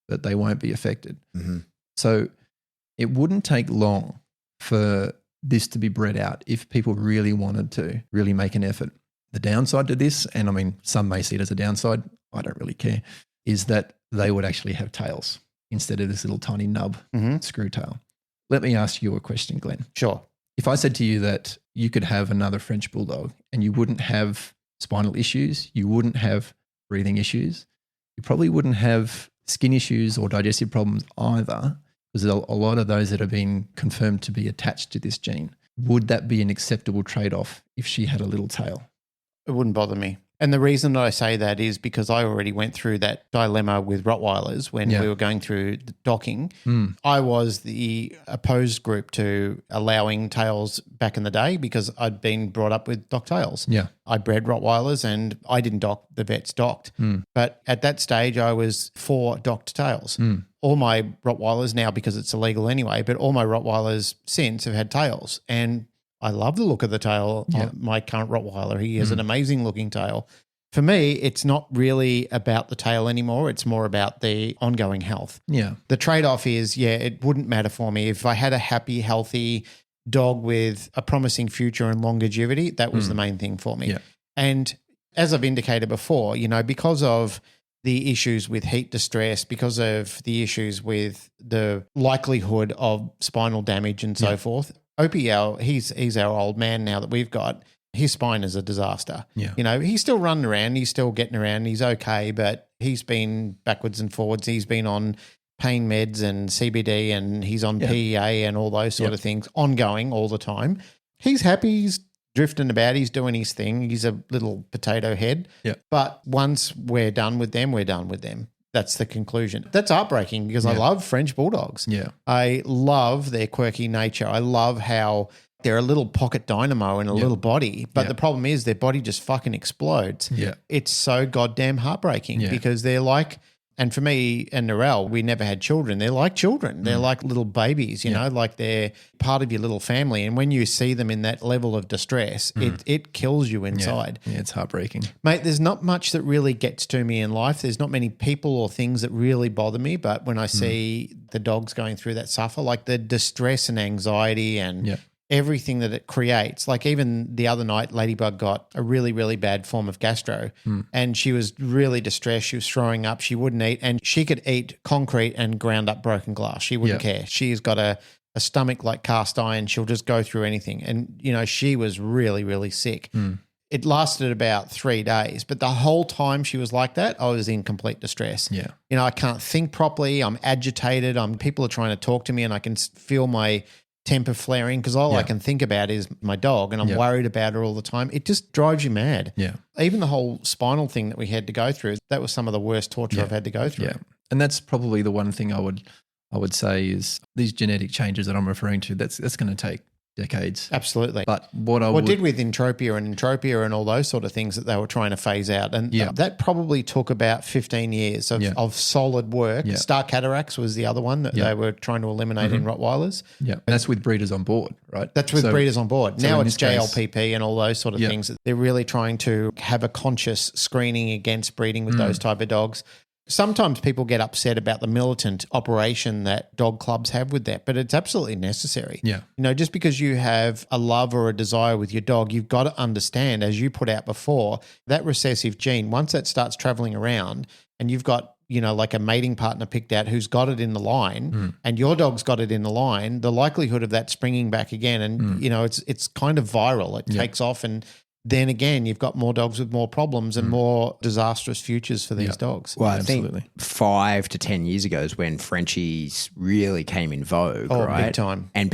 but they won't be affected. Mm-hmm. So it wouldn't take long for this to be bred out if people really wanted to really make an effort. The downside to this, and I mean, some may see it as a downside, I don't really care, is that they would actually have tails instead of this little tiny nub screw tail. Let me ask you a question, Glenn. Sure. If I said to you that you could have another French Bulldog and you wouldn't have spinal issues, you wouldn't have breathing issues, you probably wouldn't have skin issues or digestive problems either, because there's a lot of those that have been confirmed to be attached to this gene. Would that be an acceptable trade-off if she had a little tail? It wouldn't bother me. And the reason that I say that is because I already went through that dilemma with Rottweilers when we were going through the docking. I was the opposed group to allowing tails back in the day because I'd been brought up with docked tails. Yeah. I bred Rottweilers and I didn't dock, the vets docked. But at that stage, I was for docked tails. All my Rottweilers now, because it's illegal anyway, but all my Rottweilers since have had tails. And I love the look of the tail on my current Rottweiler. He has an amazing looking tail, For me, it's not really about the tail anymore. It's more about the ongoing health. Yeah. The trade-off is, it wouldn't matter for me. If I had a happy, healthy dog with a promising future and longevity, that was the main thing for me. Yeah. And as I've indicated before, because of the issues with heat distress, because of the issues with the likelihood of spinal damage and so forth, Opie, he's our old man now that we've got. His spine is a disaster. Yeah. He's still running around. He's still getting around. He's okay, but he's been backwards and forwards. He's been on pain meds and CBD and he's on PEA and all those sort of things ongoing all the time. He's happy. He's drifting about. He's doing his thing. He's a little potato head. Yeah. But once we're done with them, we're done with them. That's the conclusion. That's heartbreaking because I love French Bulldogs. Yeah. I love their quirky nature. I love how they're a little pocket dynamo in a little body, but the problem is their body just fucking explodes. Yeah. It's so goddamn heartbreaking because they're like, and for me and Narelle, we never had children. They're like children. They're like little babies, you know, like they're part of your little family. And when you see them in that level of distress, it kills you inside. Yeah, it's heartbreaking. Mate, there's not much that really gets to me in life. There's not many people or things that really bother me. But when I see the dogs going through that suffer, like the distress and anxiety and everything that it creates. Like even the other night, Ladybug got a really, really bad form of gastro and she was really distressed. She was throwing up. She wouldn't eat and she could eat concrete and ground up broken glass. She wouldn't care. She's got a stomach like cast iron. She'll just go through anything. And, she was really, really sick. It lasted about 3 days, but the whole time she was like that, I was in complete distress. Yeah. I can't think properly. I'm agitated. People are trying to talk to me and I can feel my temper flaring because all I can think about is my dog and I'm worried about her all the time. It just drives you mad. Yeah. Even the whole spinal thing that we had to go through, that was some of the worst torture I've had to go through. Yeah. And that's probably the one thing I would say is these genetic changes that I'm referring to, that's going to take decades. Absolutely. But what did with entropia and all those sort of things that they were trying to phase out. And that probably took about 15 years of solid work. Yeah. Star cataracts was the other one that they were trying to eliminate in Rottweilers. Yeah. And that's with breeders on board, right? That's with breeders on board. So now in it's this case- JLPP and all those sort of things. They're really trying to have a conscious screening against breeding with those type of dogs. Sometimes people get upset about the militant operation that dog clubs have with that, but it's absolutely necessary. Yeah. Just because you have a love or a desire with your dog, you've got to understand, as you put out before, that recessive gene, once that starts traveling around and you've got, like a mating partner picked out who's got it in the line and your dog's got it in the line, the likelihood of that springing back again and, it's kind of viral. It takes off and then again, you've got more dogs with more problems and more disastrous futures for these dogs. Well, I think 5 to 10 years ago is when Frenchies really came in vogue, right? Big time. And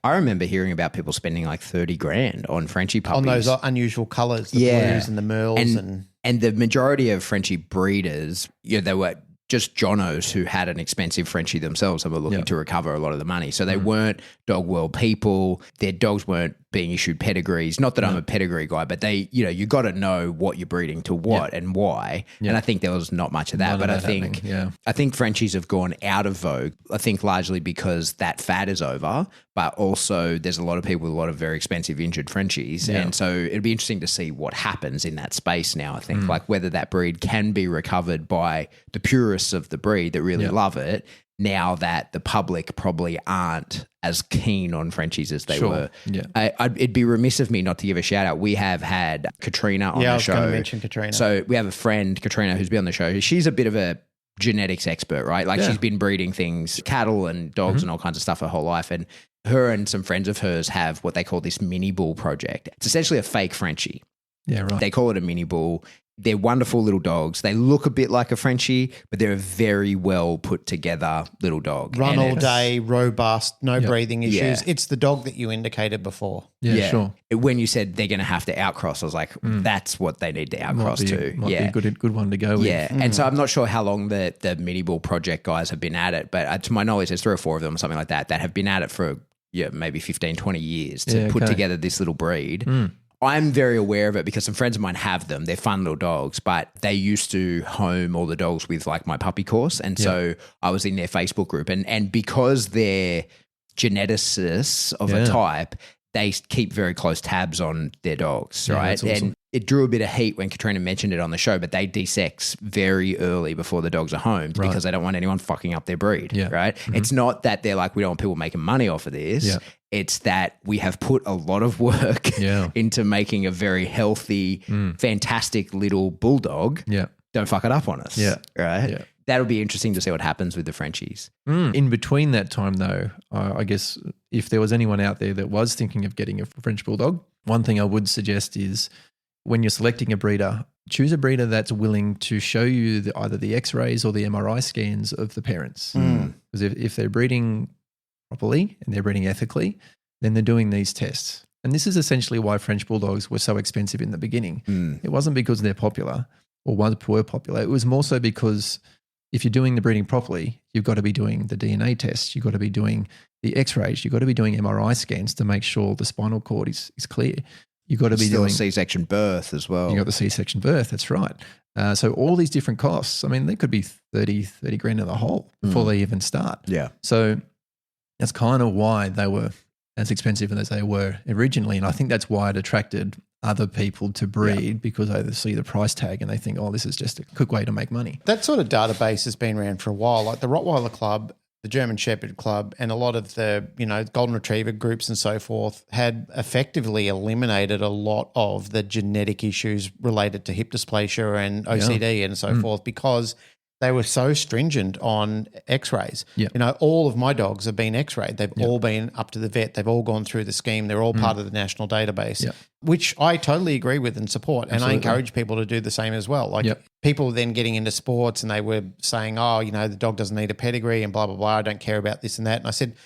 I remember hearing about people spending like 30 grand on Frenchie puppies. On those unusual colours, the blues and the merles. And the majority of Frenchie breeders, they were just jonos who had an expensive Frenchie themselves and were looking to recover a lot of the money. So they weren't dog world people. Their dogs weren't being issued pedigrees. Not that I'm a pedigree guy, but you got to know what you're breeding to what and why. And I think there was not much of that. But I think Frenchies have gone out of vogue. I think largely because that fad is over, but also there's a lot of people with a lot of very expensive injured Frenchies. Yeah. And so it'd be interesting to see what happens in that space now, I think, like whether that breed can be recovered by the purists of the breed that really love it, now that the public probably aren't as keen on Frenchies as they were. Yeah. It'd be remiss of me not to give a shout out. We have had Katrina on the show. I was going to mention Katrina. So we have a friend, Katrina, who's been on the show. She's a bit of a genetics expert, right? Like she's been breeding things, cattle and dogs and all kinds of stuff her whole life. And her and some friends of hers have what they call this mini bull project. It's essentially a fake Frenchie. Yeah, right. They call it a mini bull. They're wonderful little dogs. They look a bit like a Frenchie, but they're a very well put together little dog. Run all day, robust, no breathing issues. Yeah. It's the dog that you indicated before. Yeah, sure. When you said they're going to have to outcross, I was like, that's what they need to outcross to. Might be a good one to go with. Yeah, and so I'm not sure how long the mini bull project guys have been at it, but to my knowledge, there's 3 or 4 of them or something like that have been at it for maybe 15, 20 years to put together this little breed. I'm very aware of it because some friends of mine have them. They're fun little dogs, but they used to home all the dogs with like my puppy course. And so I was in their Facebook group and because they're geneticists of a type, they keep very close tabs on their dogs, right? That's awesome. it drew a bit of heat when Katrina mentioned it on the show, but they de-sex very early before the dogs are homed because they don't want anyone fucking up their breed, right? Mm-hmm. It's not that they're like, we don't want people making money off of this. Yeah. It's that we have put a lot of work into making a very healthy, fantastic little bulldog. Yeah. Don't fuck it up on us. Yeah. Right? Yeah. That'll be interesting to see what happens with the Frenchies. In between that time, though, I guess if there was anyone out there that was thinking of getting a French bulldog, one thing I would suggest is when you're selecting a breeder, choose a breeder that's willing to show you either the X-rays or the MRI scans of the parents. Because if they're breeding properly and they're breeding ethically, then they're doing these tests. And this is essentially why French bulldogs were so expensive in the beginning. It wasn't because they're popular or were popular. It was more so because if you're doing the breeding properly, you've got to be doing the DNA tests, you've got to be doing the X-rays, you've got to be doing MRI scans to make sure the spinal cord is clear. You've got to be still doing C-section birth as well. You got the C-section birth, that's right. So all these different costs, I mean, they could be 30 grand in the hole before they even start. Yeah. So that's kind of why they were as expensive as they were originally. And I think that's why it attracted other people to breed because they see the price tag and they think, oh, this is just a quick way to make money. That sort of database has been around for a while, like the Rottweiler Club, the German Shepherd Club, and a lot of the, Golden Retriever groups and so forth had effectively eliminated a lot of the genetic issues related to hip dysplasia and OCD and so forth because they were so stringent on X-rays. Yeah. All of my dogs have been X-rayed. They've all been up to the vet. They've all gone through the scheme. They're all part of the national database, which I totally agree with and support. Absolutely. And I encourage people to do the same as well. Like people then getting into sports and they were saying, the dog doesn't need a pedigree and blah, blah, blah. I don't care about this and that. And I said,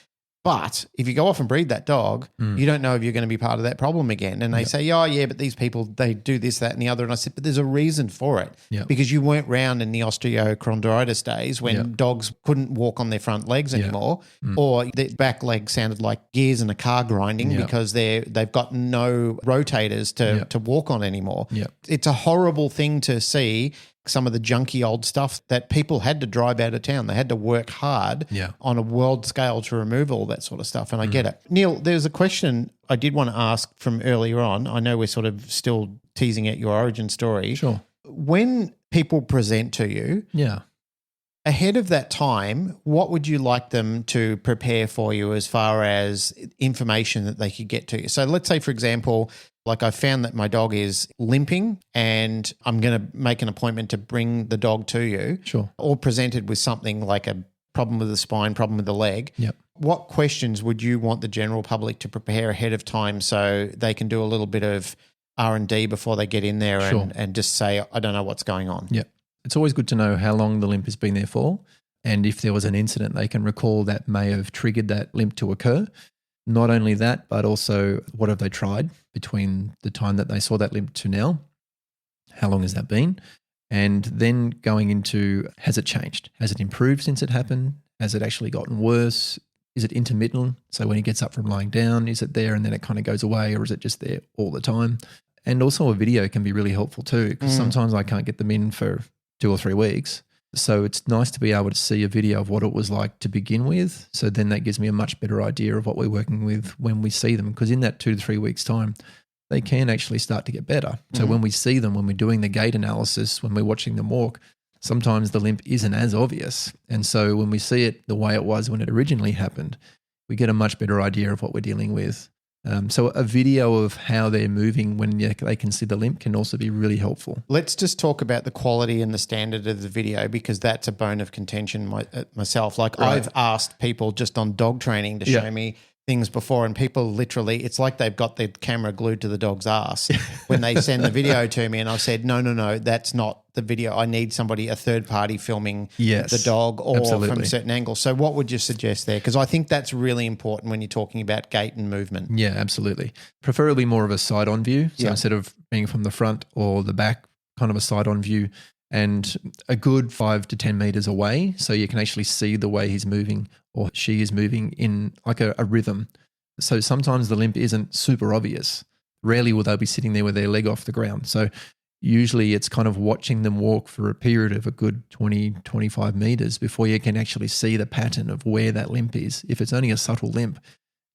but if you go off and breed that dog, you don't know if you're going to be part of that problem again. And they say, but these people, they do this, that, and the other. And I said, but there's a reason for it because you weren't round in the osteochondritis days when dogs couldn't walk on their front legs anymore or their back legs sounded like gears in a car grinding because they've got no rotators to walk on anymore. It's a horrible thing to see some of the junky old stuff that people had to drive out of town. They had to work hard on a world scale to remove all that sort of stuff, and I get it. Neil, there's a question I did want to ask from earlier on. I know we're sort of still teasing at your origin story. Sure. When people present to you, ahead of that time, what would you like them to prepare for you as far as information that they could get to you? So let's say, for example, like I found that my dog is limping and I'm going to make an appointment to bring the dog to you. Sure. Or presented with something like a problem with the spine, problem with the leg. Yep. What questions would you want the general public to prepare ahead of time so they can do a little bit of R&D before they get in there and just say, I don't know what's going on? Yeah. It's always good to know how long the limp has been there for. And if there was an incident they can recall that may have triggered that limp to occur. Not only that, but also what have they tried between the time that they saw that limp to now? How long has that been? And then going into, has it changed? Has it improved since it happened? Has it actually gotten worse? Is it intermittent? So when he gets up from lying down, is it there and then it kind of goes away, or is it just there all the time? And also a video can be really helpful too, because sometimes I can't get them in for 2 or 3 weeks. So it's nice to be able to see a video of what it was like to begin with. So then that gives me a much better idea of what we're working with when we see them. Because in that 2 to 3 weeks time, they can actually start to get better. So when we see them, when we're doing the gait analysis, when we're watching them walk, sometimes the limp isn't as obvious. And so when we see it the way it was when it originally happened, we get a much better idea of what we're dealing with. So a video of how they're moving when they can see the limp can also be really helpful. Let's just talk about the quality and the standard of the video, because that's a bone of contention myself. Like I've asked people just on dog training to show me things before, and people literally, it's like they've got the camera glued to the dog's ass when they send the video to me. And I said, no, that's not the video. I need somebody, a third party filming the dog or from certain angles. So what would you suggest there? Because I think that's really important when you're talking about gait and movement. Yeah, absolutely. Preferably more of a side-on view. So instead of being from the front or the back, kind of a side-on view, and a good 5 to 10 meters away, so you can actually see the way he's moving or she is moving in like a rhythm. So sometimes the limp isn't super obvious. Rarely will they be sitting there with their leg off the ground. So usually it's kind of watching them walk for a period of a good 20, 25 meters before you can actually see the pattern of where that limp is. If it's only a subtle limp,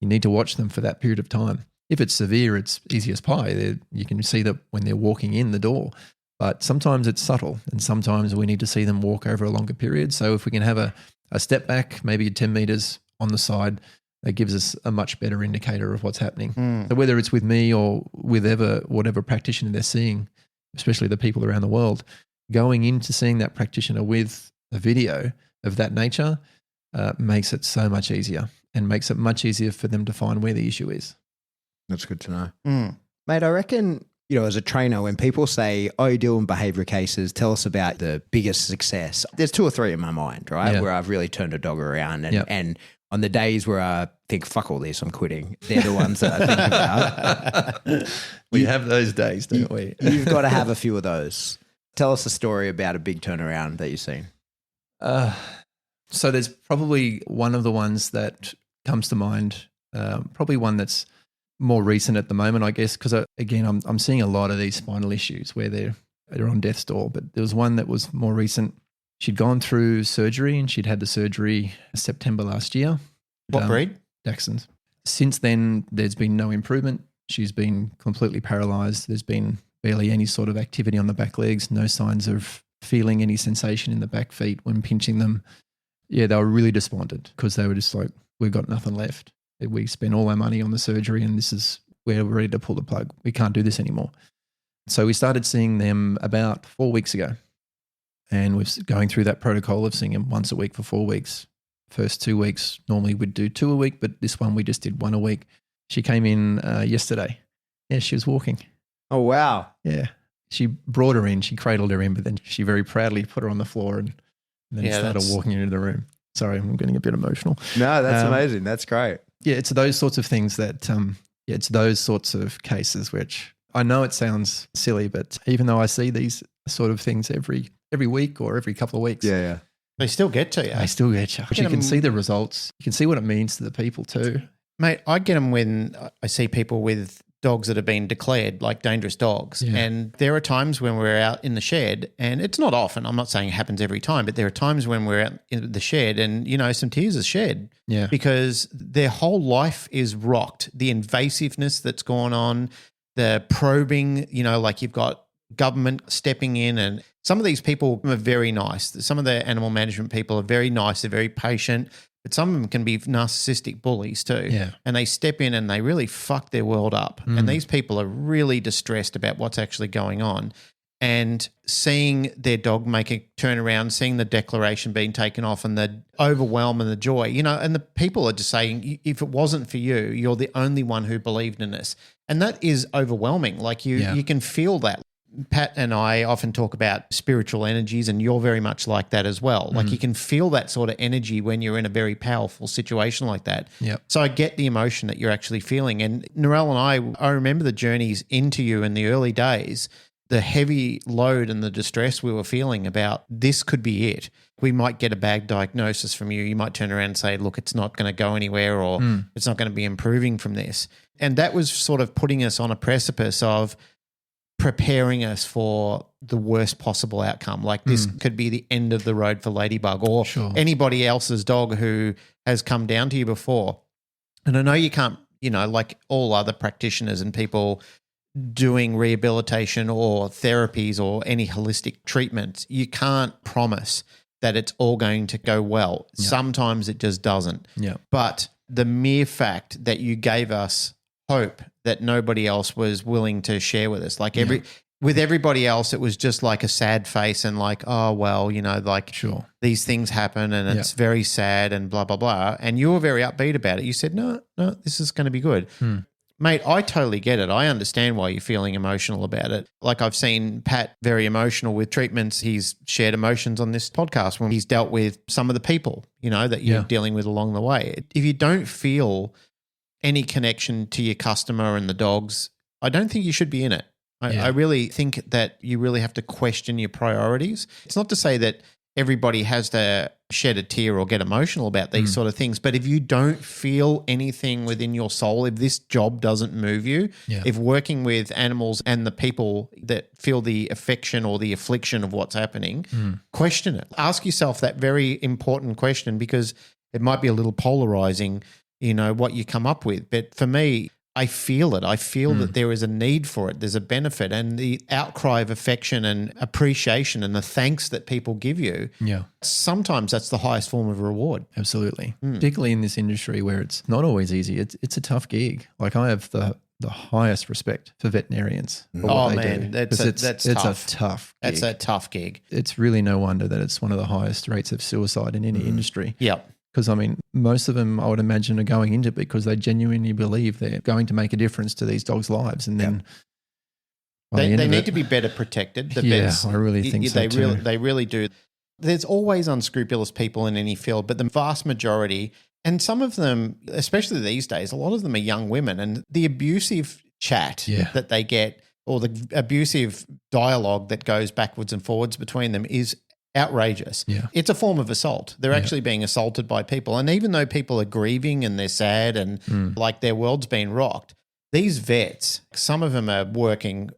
you need to watch them for that period of time. If it's severe, it's easy as pie. You can see that when they're walking in the door. But sometimes it's subtle, and sometimes we need to see them walk over a longer period. So if we can have a step back, maybe 10 meters on the side, that gives us a much better indicator of what's happening. So whether it's with me or with whatever practitioner they're seeing, especially the people around the world, going into seeing that practitioner with a video of that nature makes it so much easier and makes it much easier for them to find where the issue is. That's good to know. Mate, I reckon, as a trainer, when people say, oh, you deal in behavior cases, tell us about the biggest success. There's 2 or 3 in my mind, right? Yeah. Where I've really turned a dog around. And on the days where I think, fuck all this, I'm quitting, they're the ones that I think about. We have those days, don't we? You've got to have a few of those. Tell us a story about a big turnaround that you've seen. So there's probably one of the ones that comes to mind, probably one that's more recent at the moment, I guess, because again, I'm seeing a lot of these spinal issues where they're on death's door. But there was one that was more recent. She'd gone through surgery, and she'd had the surgery September last year. What breed? Dachshunds. Since then, there's been no improvement. She's been completely paralyzed. There's been barely any sort of activity on the back legs, no signs of feeling any sensation in the back feet when pinching them. Yeah, they were really despondent because they were just like, we've got nothing left. We spent all our money on the surgery, and this is where we're ready to pull the plug. We can't do this anymore. So we started seeing them about 4 weeks ago, and we're going through that protocol of seeing them once a week for 4 weeks. First 2 weeks, normally we'd do 2 a week, but this one we just did 1 a week. She came in yesterday. Yeah, she was walking. Oh, wow. Yeah. She brought her in, she cradled her in, but then she very proudly put her on the floor and then started walking into the room. Sorry, I'm getting a bit emotional. No, that's amazing. That's great. Yeah, it's those sorts of things that, it's those sorts of cases which I know it sounds silly, but even though I see these sort of things every week or every couple of weeks. Yeah. They still get to you. They still get you. But you can see the results. You can see what it means to the people too. Mate, I get them when I see people with dogs that have been declared like dangerous dogs. Yeah. And there are times when we're out in the shed, and it's not often, I'm not saying it happens every time, but there are times when we're out in the shed and, some tears are shed. Yeah. Because their whole life is rocked. The invasiveness that's gone on, the probing, like you've got government stepping in, and some of these people are very nice. Some of the animal management people are very nice. They're very patient. But some of them can be narcissistic bullies too. Yeah. And they step in and they really fuck their world up. And these people are really distressed about what's actually going on. And seeing their dog make a turnaround, seeing the declaration being taken off and the overwhelm and the joy, and the people are just saying, if it wasn't for you, you're the only one who believed in us. And that is overwhelming. Like you can feel that. Pat and I often talk about spiritual energies, and you're very much like that as well. Like you can feel that sort of energy when you're in a very powerful situation like that. Yep. So I get the emotion that you're actually feeling. And Narelle and I remember the journeys into you in the early days, the heavy load and the distress we were feeling about this could be it. We might get a bad diagnosis from you. You might turn around and say, look, it's not going to go anywhere, or it's not going to be improving from this. And that was sort of putting us on a precipice of preparing us for the worst possible outcome. Like this could be the end of the road for Ladybug or anybody else's dog who has come down to you before. And I know you can't, like all other practitioners and people doing rehabilitation or therapies or any holistic treatments, you can't promise that it's all going to go well. Yeah. Sometimes it just doesn't. Yeah. But the mere fact that you gave us hope that nobody else was willing to share with us. Like with everybody else, it was just like a sad face and like, oh, well, these things happen and it's very sad and blah, blah, blah. And you were very upbeat about it. You said, no, this is going to be good. Mate, I totally get it. I understand why you're feeling emotional about it. Like I've seen Pat very emotional with treatments. He's shared emotions on this podcast when he's dealt with some of the people, that you're dealing with along the way. If you don't feel any connection to your customer and the dogs, I don't think you should be in it. I really think that you really have to question your priorities. It's not to say that everybody has to shed a tear or get emotional about these sort of things, but if you don't feel anything within your soul, if this job doesn't move you, if working with animals and the people that feel the affection or the affliction of what's happening, question it. Ask yourself that very important question, because it might be a little polarizing, what you come up with. But for me, I feel it. I feel that there is a need for it. There's a benefit, and the outcry of affection and appreciation and the thanks that people give you. Yeah. Sometimes that's the highest form of reward. Absolutely. Particularly in this industry where it's not always easy. It's a tough gig. Like I have the highest respect for veterinarians. For what they do, that's it's tough. a tough gig. That's a tough gig. It's really no wonder that it's one of the highest rates of suicide in any industry. Yep. Because, I mean, most of them, I would imagine, are going into it because they genuinely believe they're going to make a difference to these dogs' lives. And then they need to be better protected. The vets, I really think so too. They really do. There's always unscrupulous people in any field, but the vast majority, and some of them, especially these days, a lot of them are young women, and the abusive chat that they get or the abusive dialogue that goes backwards and forwards between them is outrageous. Yeah. It's a form of assault. They're actually being assaulted by people. And even though people are grieving and they're sad and like their world's been rocked, these vets, some of them are working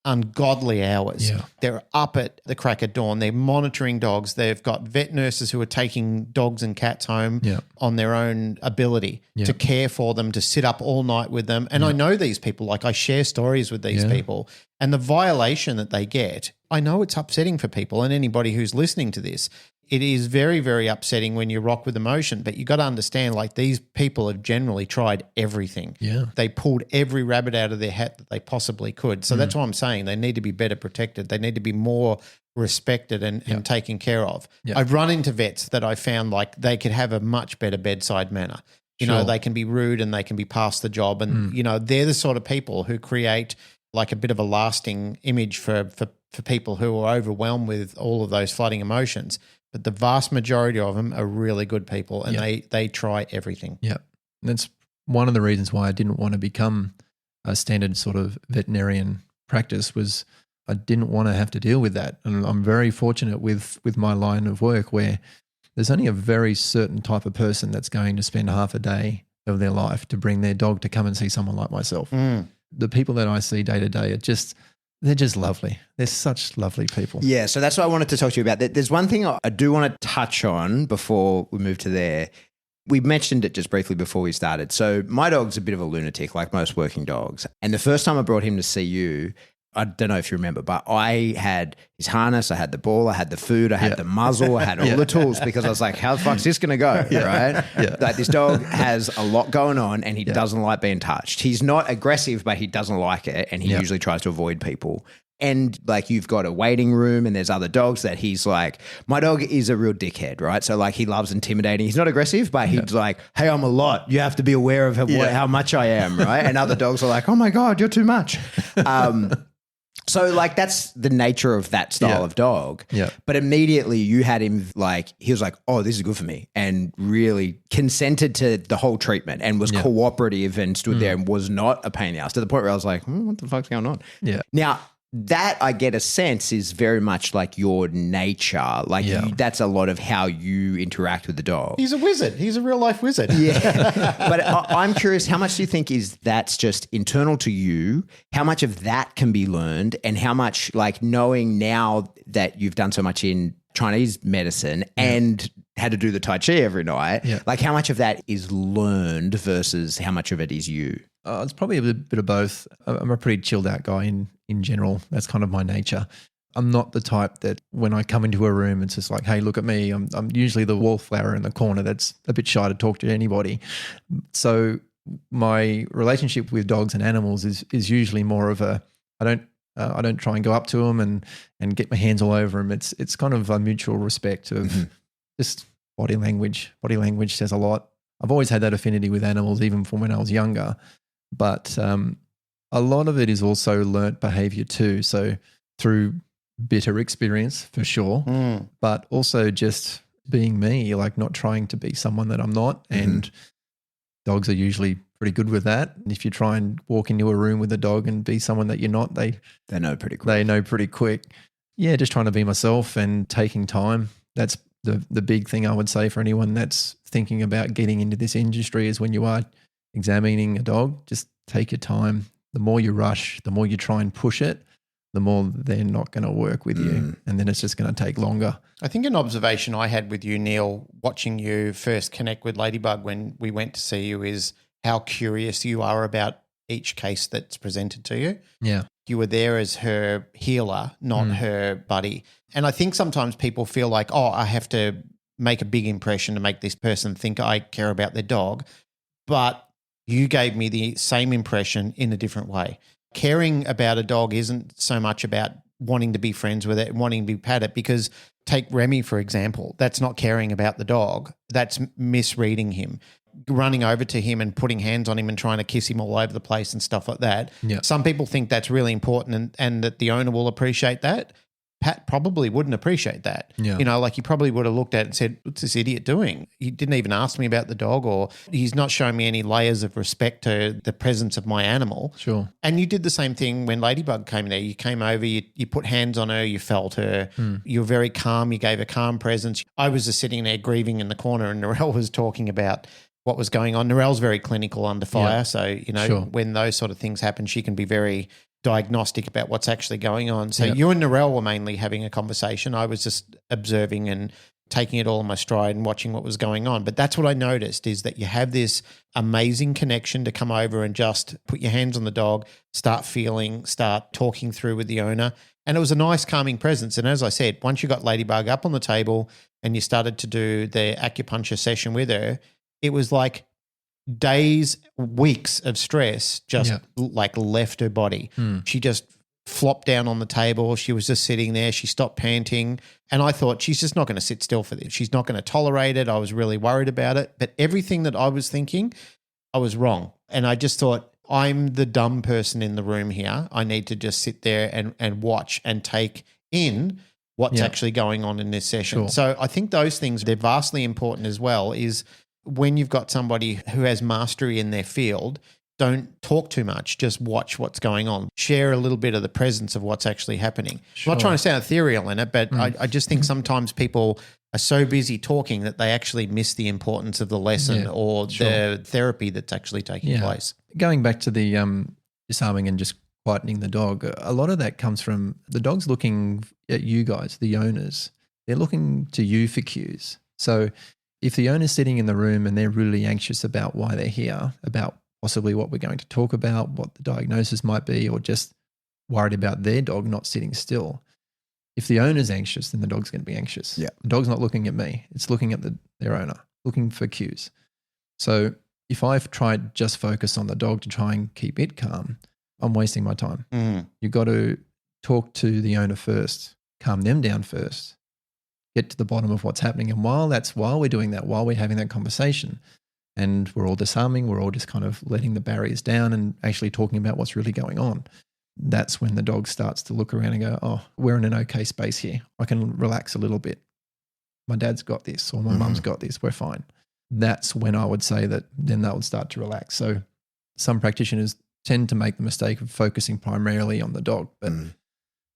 ungodly hours. Yeah. They're up at the crack of dawn. They're monitoring dogs. They've got vet nurses who are taking dogs and cats home on their own ability to care for them, to sit up all night with them. And I know these people, like I share stories with these people, and the violation that they get, I know it's upsetting for people and anybody who's listening to this. It is very, very upsetting when you rock with emotion, but you got to understand, like, these people have generally tried everything. Yeah. They pulled every rabbit out of their hat that they possibly could. So that's why I'm saying they need to be better protected. They need to be more respected and taken care of. Yep. I've run into vets that I found like they could have a much better bedside manner. You know, they can be rude and they can be past the job. And, you know, they're the sort of people who create like a bit of a lasting image for people who are overwhelmed with all of those flooding emotions. But the vast majority of them are really good people, and they try everything. Yeah. That's one of the reasons why I didn't want to become a standard sort of veterinarian practice was I didn't want to have to deal with that. And I'm very fortunate with my line of work where there's only a very certain type of person that's going to spend half a day of their life to bring their dog to come and see someone like myself. The people that I see day to day they're just lovely. They're such lovely people. Yeah, so that's what I wanted to talk to you about. There's one thing I do want to touch on before we move to there. We mentioned it just briefly before we started. So my dog's a bit of a lunatic, like most working dogs. And the first time I brought him to see you, I don't know if you remember, but I had his harness, I had the ball, I had the food, I had the muzzle, I had all the tools because I was like, how the fuck's this going to go, right? Yeah. Like this dog has a lot going on and he doesn't like being touched. He's not aggressive, but he doesn't like it and he usually tries to avoid people. And like you've got a waiting room and there's other dogs that he's like, my dog is a real dickhead, right? So like he loves intimidating. He's not aggressive, but he's like, hey, I'm a lot. You have to be aware of how much I am, right? And other dogs are like, oh my God, you're too much. So like that's the nature of that style of dog. Yeah. But immediately you had him like, he was like, oh, this is good for me, and really consented to the whole treatment and was cooperative and stood there and was not a pain in the ass, to the point where I was like, what the fuck's going on? Yeah. Now, that I get a sense is very much like your nature. Like that's a lot of how you interact with the dog. He's a wizard. He's a real life wizard. Yeah. But I'm curious, how much do you think is that's just internal to you? How much of that can be learned, and how much, like, knowing now that you've done so much in Chinese medicine and had to do the Tai Chi every night, like how much of that is learned versus how much of it is you? It's probably a bit of both. I'm a pretty chilled out guy in general. That's kind of my nature. I'm not the type that when I come into a room, it's just like, hey, look at me. I'm usually the wallflower in the corner that's a bit shy to talk to anybody. So my relationship with dogs and animals is usually more of a, I don't try and go up to them and get my hands all over them. It's kind of a mutual respect of just body language. Body language says a lot. I've always had that affinity with animals, even from when I was younger. But a lot of it is also learnt behavior too. So through bitter experience for sure, but also just being me, like not trying to be someone that I'm not. And dogs are usually pretty good with that. And if you try and walk into a room with a dog and be someone that you're not, they know pretty quick. They know pretty quick. Yeah, just trying to be myself and taking time. That's the big thing I would say for anyone that's thinking about getting into this industry is when you are examining a dog, just take your time. The more you rush, the more you try and push it, the more they're not going to work with you. And then it's just going to take longer. I think an observation I had with you, Neil, watching you first connect with Ladybug when we went to see you, is how curious you are about each case that's presented to you. Yeah. You were there as her healer, not her buddy. And I think sometimes people feel like, oh, I have to make a big impression to make this person think I care about their dog. But you gave me the same impression in a different way. Caring about a dog isn't so much about wanting to be friends with it and wanting to be patted, because take Remy, for example. That's not caring about the dog. That's misreading him. Running over to him and putting hands on him and trying to kiss him all over the place and stuff like that. Yeah. Some people think that's really important and that the owner will appreciate that. Pat probably wouldn't appreciate that. Yeah. You know, like he probably would have looked at it and said, what's this idiot doing? He didn't even ask me about the dog, or he's not showing me any layers of respect to the presence of my animal. Sure. And you did the same thing when Ladybug came there. You came over, you put hands on her, you felt her. You were very calm. You gave a calm presence. I was just sitting there grieving in the corner, and Narelle was talking about what was going on. Narelle's very clinical under fire. Yeah. So, you know, Sure. when those sort of things happen, she can be very diagnostic about what's actually going on. So Yeah. you and Narelle were mainly having a conversation. I was just observing and taking it all in my stride and watching what was going on. But that's what I noticed, is that you have this amazing connection to come over and just put your hands on the dog, start feeling, start talking through with the owner. And it was a nice calming presence. And as I said, once you got Ladybug up on the table and you started to do the acupuncture session with her, it was like days, weeks of stress just like left her body. She just flopped down on the table. She was just sitting there. She stopped panting. And I thought, she's just not going to sit still for this. She's not going to tolerate it. I was really worried about it. But everything that I was thinking, I was wrong. And I just thought, I'm the dumb person in the room here. I need to just sit there and watch and take in what's actually going on in this session. Sure. So I think those things, they're vastly important as well, is when you've got somebody who has mastery in their field, don't talk too much. Just watch what's going on. Share a little bit of the presence of what's actually happening. Sure. I'm not trying to sound ethereal in it, but I just think sometimes people are so busy talking that they actually miss the importance of the lesson or the therapy that's actually taking place. Going back to the disarming and just quietening the dog, a lot of that comes from the dog's looking at you guys, the owners. They're looking to you for cues. So if the owner's sitting in the room and they're really anxious about why they're here, about possibly what we're going to talk about, what the diagnosis might be, or just worried about their dog not sitting still, if the owner's anxious, then the dog's going to be anxious. Yeah. The dog's not looking at me. It's looking at their owner, looking for cues. So if I've tried just focus on the dog to try and keep it calm, I'm wasting my time. You've got to talk to the owner first, calm them down first, get to the bottom of what's happening. And while we're doing that, while we're having that conversation and we're all disarming, we're all just kind of letting the barriers down and actually talking about what's really going on, that's when the dog starts to look around and go, oh, we're in an okay space here. I can relax a little bit. My dad's got this, or my mum's got this. We're fine. That's when I would say that then that would start to relax. So some practitioners tend to make the mistake of focusing primarily on the dog, but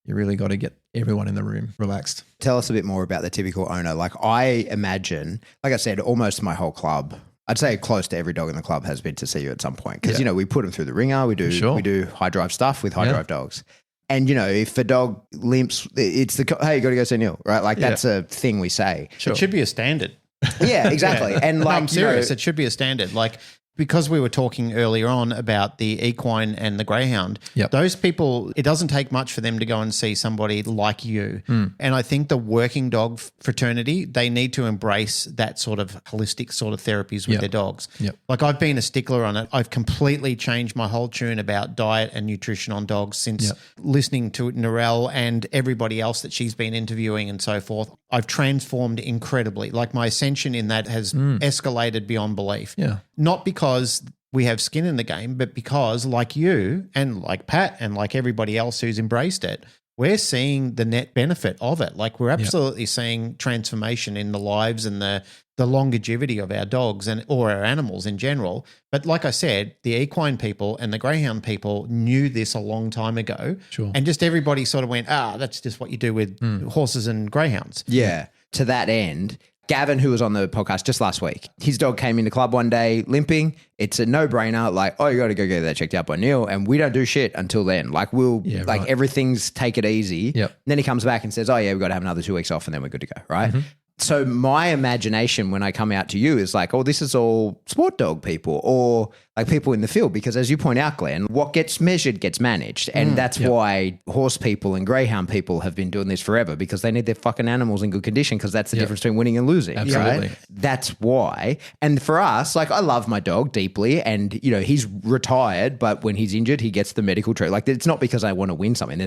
you really got to get everyone in the room relaxed. Tell us a bit more about the typical owner. Like I imagine, like I said, almost my whole club, I'd say close to every dog in the club has been to see you at some point. Because, you know, we put them through the ringer. We do high drive stuff with high drive dogs. And, you know, if a dog limps, it's hey, you got to go see Neil, right? Like that's a thing we say. It should be a standard. Yeah, exactly. And like, I'm serious. It should be a standard. Like, because we were talking earlier on about the equine and the greyhound, those people, it doesn't take much for them to go and see somebody like you. And I think the working dog fraternity, they need to embrace that sort of holistic sort of therapies with their dogs. Like I've been a stickler on it. I've completely changed my whole tune about diet and nutrition on dogs since listening to Narelle and everybody else that she's been interviewing and so forth. I've transformed incredibly. Like my ascension in that has escalated beyond belief. Not because we have skin in the game, but because like you and like Pat and like everybody else who's embraced it, we're seeing the net benefit of it. Like we're absolutely seeing transformation in the lives and the longevity of our dogs or our animals in general. But like I said, the equine people and the greyhound people knew this a long time ago. And just everybody sort of went, that's just what you do with horses and greyhounds. Yeah. To that end, Gavin, who was on the podcast just last week, his dog came into club one day limping. It's a no-brainer. Like, oh, you got to go get that checked out by Neil. And we don't do shit until then. Like everything's take it easy. And then he comes back and says, oh yeah, we've got to have another 2 weeks off and then we're good to go. Right. So my imagination when I come out to you is like, oh, this is all sport dog people or like people in the field, because as you point out, Glenn, what gets measured gets managed. And that's why horse people and greyhound people have been doing this forever, because they need their fucking animals in good condition, because that's the difference between winning and losing. Absolutely. Right? That's why. And for us, like I love my dog deeply, and he's retired, but when he's injured, he gets the medical treatment. Like it's not because I want to win something.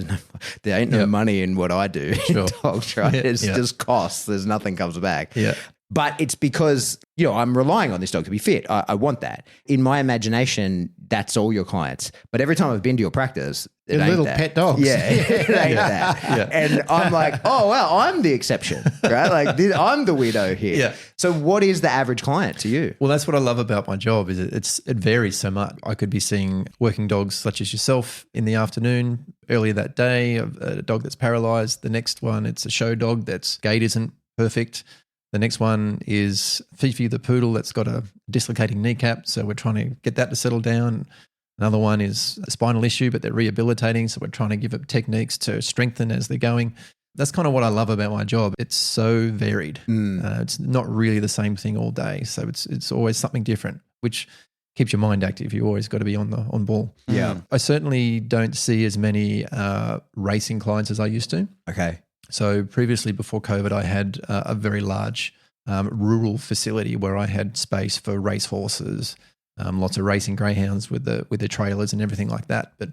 There ain't no money in what I do in dogs, right? It's just costs. There's nothing comes back. Yeah. But it's because, I'm relying on this dog to be fit. I want that. In my imagination, that's all your clients. But every time I've been to your practice, it ain't little that. pet dogs. Yeah, it ain't that. Yeah. And I'm like, oh, well, I'm the exception, right? Like I'm the weirdo here. Yeah. So what is the average client to you? Well, that's what I love about my job is it varies so much. I could be seeing working dogs such as yourself in the afternoon, earlier that day, a dog that's paralyzed. The next one, it's a show dog that's gait isn't perfect. The next one is Fifi the poodle that's got a dislocating kneecap, so we're trying to get that to settle down. Another one is a spinal issue, but they're rehabilitating, so we're trying to give it techniques to strengthen as they're going. That's kind of what I love about my job. It's so varied. It's not really the same thing all day, so it's always something different, which keeps your mind active. You always got to be on ball. Yeah. I certainly don't see as many racing clients as I used to. Okay. So previously, before COVID, I had a very large rural facility where I had space for race horses, lots of racing greyhounds with the trailers and everything like that. But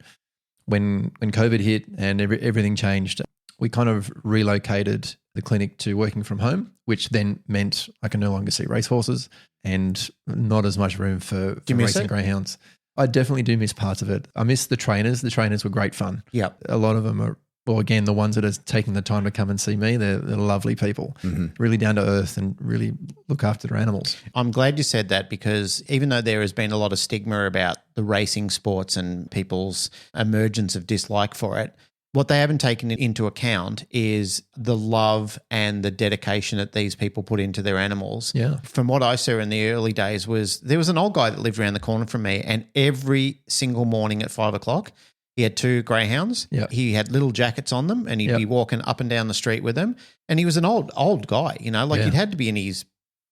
when COVID hit and everything changed, we kind of relocated the clinic to working from home, which then meant I can no longer see race horses and not as much room for racing greyhounds. I definitely do miss parts of it. I miss the trainers. The trainers were great fun. Yep. A lot of them are, well, again, the ones that are taking the time to come and see me, they're lovely people, really down to earth and really look after their animals. I'm glad you said that, because even though there has been a lot of stigma about the racing sports and people's emergence of dislike for it, what they haven't taken into account is the love and the dedication that these people put into their animals. Yeah. From what I saw in the early days there was an old guy that lived around the corner from me, and every single morning at 5 o'clock, he had 2 greyhounds. Yeah. He had little jackets on them, and he'd be walking up and down the street with them. And he was an old guy, he'd had to be in his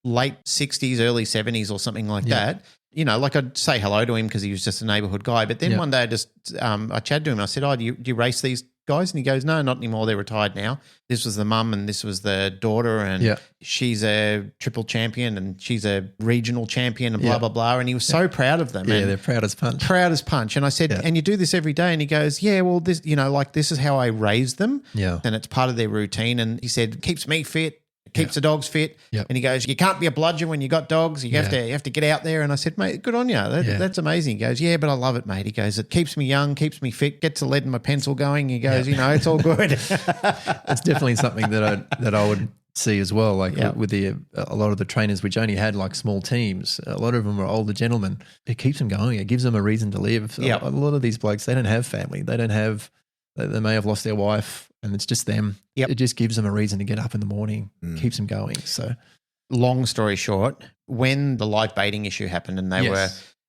late 60s, early 70s or something like that. Like I'd say hello to him because he was just a neighborhood guy. But then one day I chatted to him. I said, oh, do you race these guys? And he goes, no, not anymore. They're retired now. This was the mum and this was the daughter, and she's a triple champion and she's a regional champion and blah, blah, blah. And he was so proud of them. Yeah, and they're proud as punch. Proud as punch. And I said, and you do this every day? And he goes, yeah, well, this, this is how I raise them. Yeah. And it's part of their routine. And he said, keeps me fit. Keeps the dogs fit. Yep. And he goes, you can't be a bludger when you got dogs. You have to get out there. And I said, mate, good on you. That's amazing. He goes, yeah, but I love it, mate. He goes, it keeps me young, keeps me fit, gets the lead in my pencil going. He goes, it's all good. It's definitely something that I would see as well. Like with a lot of the trainers, which only had like small teams, a lot of them are older gentlemen. It keeps them going. It gives them a reason to live. A lot of these blokes, they don't have family. They may have lost their wife, and it's just them. It just gives them a reason to get up in the morning, keeps them going. So, long story short, when the live baiting issue happened and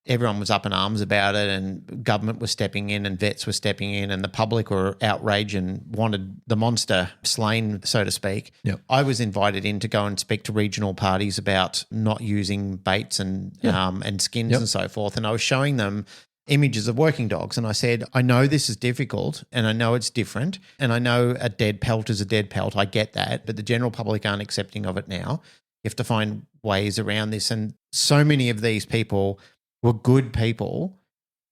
everyone was up in arms about it, and government was stepping in and vets were stepping in and the public were outraged and wanted the monster slain, so to speak. I was invited in to go and speak to regional parties about not using baits and skins and so forth. And I was showing them images of working dogs. And I said, I know this is difficult and I know it's different. And I know a dead pelt is a dead pelt. I get that. But the general public aren't accepting of it now. You have to find ways around this. And so many of these people were good people.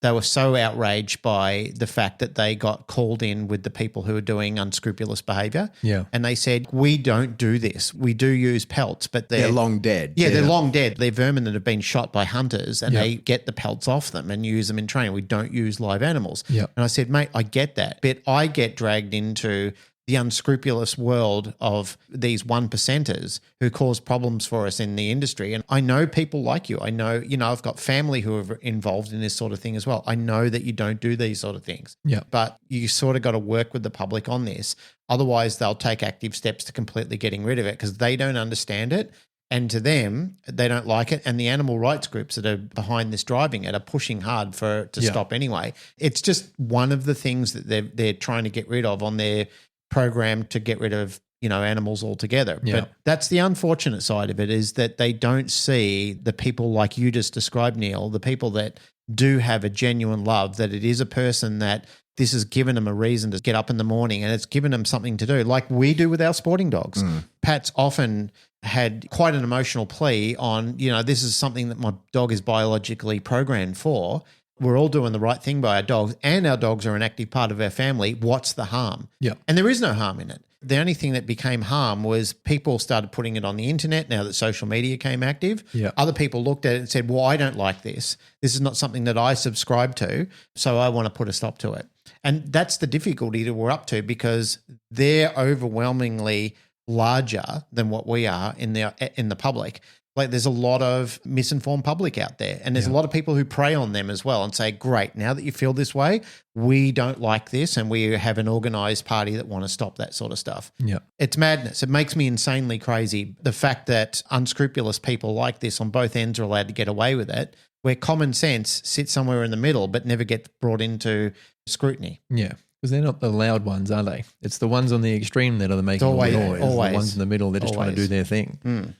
They were so outraged by the fact that they got called in with the people who are doing unscrupulous behaviour. Yeah. And they said, we don't do this. We do use pelts, but they're long dead. Yeah, they're long dead. They're vermin that have been shot by hunters, and they get the pelts off them and use them in training. We don't use live animals. Yeah. And I said, mate, I get that. But I get dragged into the unscrupulous world of these 1%ers who cause problems for us in the industry. And I know people like you. I know, I've got family who are involved in this sort of thing as well. I know that you don't do these sort of things. Yeah. But you sort of got to work with the public on this. Otherwise, they'll take active steps to completely getting rid of it because they don't understand it. And to them, they don't like it. And the animal rights groups that are behind this driving it are pushing hard for it to stop anyway. It's just one of the things that they're trying to get rid of on their program to get rid of animals altogether. Yeah. But that's the unfortunate side of it, is that they don't see the people like you just described, Neil, the people that do have a genuine love, that it is a person that this has given them a reason to get up in the morning, and it's given them something to do, like we do with our sporting dogs. Pat's often had quite an emotional plea on, this is something that my dog is biologically programmed for. We're all doing the right thing by our dogs, and our dogs are an active part of our family. What's the harm? Yeah. And there is no harm in it. The only thing that became harm was people started putting it on the internet now that social media came active. Yeah. Other people looked at it and said, well, I don't like this. This is not something that I subscribe to, so I want to put a stop to it. And that's the difficulty that we're up to, because they're overwhelmingly larger than what we are in the public. Like, there's a lot of misinformed public out there, and there's a lot of people who prey on them as well and say, great, now that you feel this way, we don't like this, and we have an organised party that want to stop that sort of stuff. Yeah. It's madness. It makes me insanely crazy, the fact that unscrupulous people like this on both ends are allowed to get away with it, where common sense sits somewhere in the middle but never gets brought into scrutiny. Yeah. Because they're not the loud ones, are they? It's the ones on the extreme that are making all the noise. Always. The ones in the middle, they're just trying to do their thing.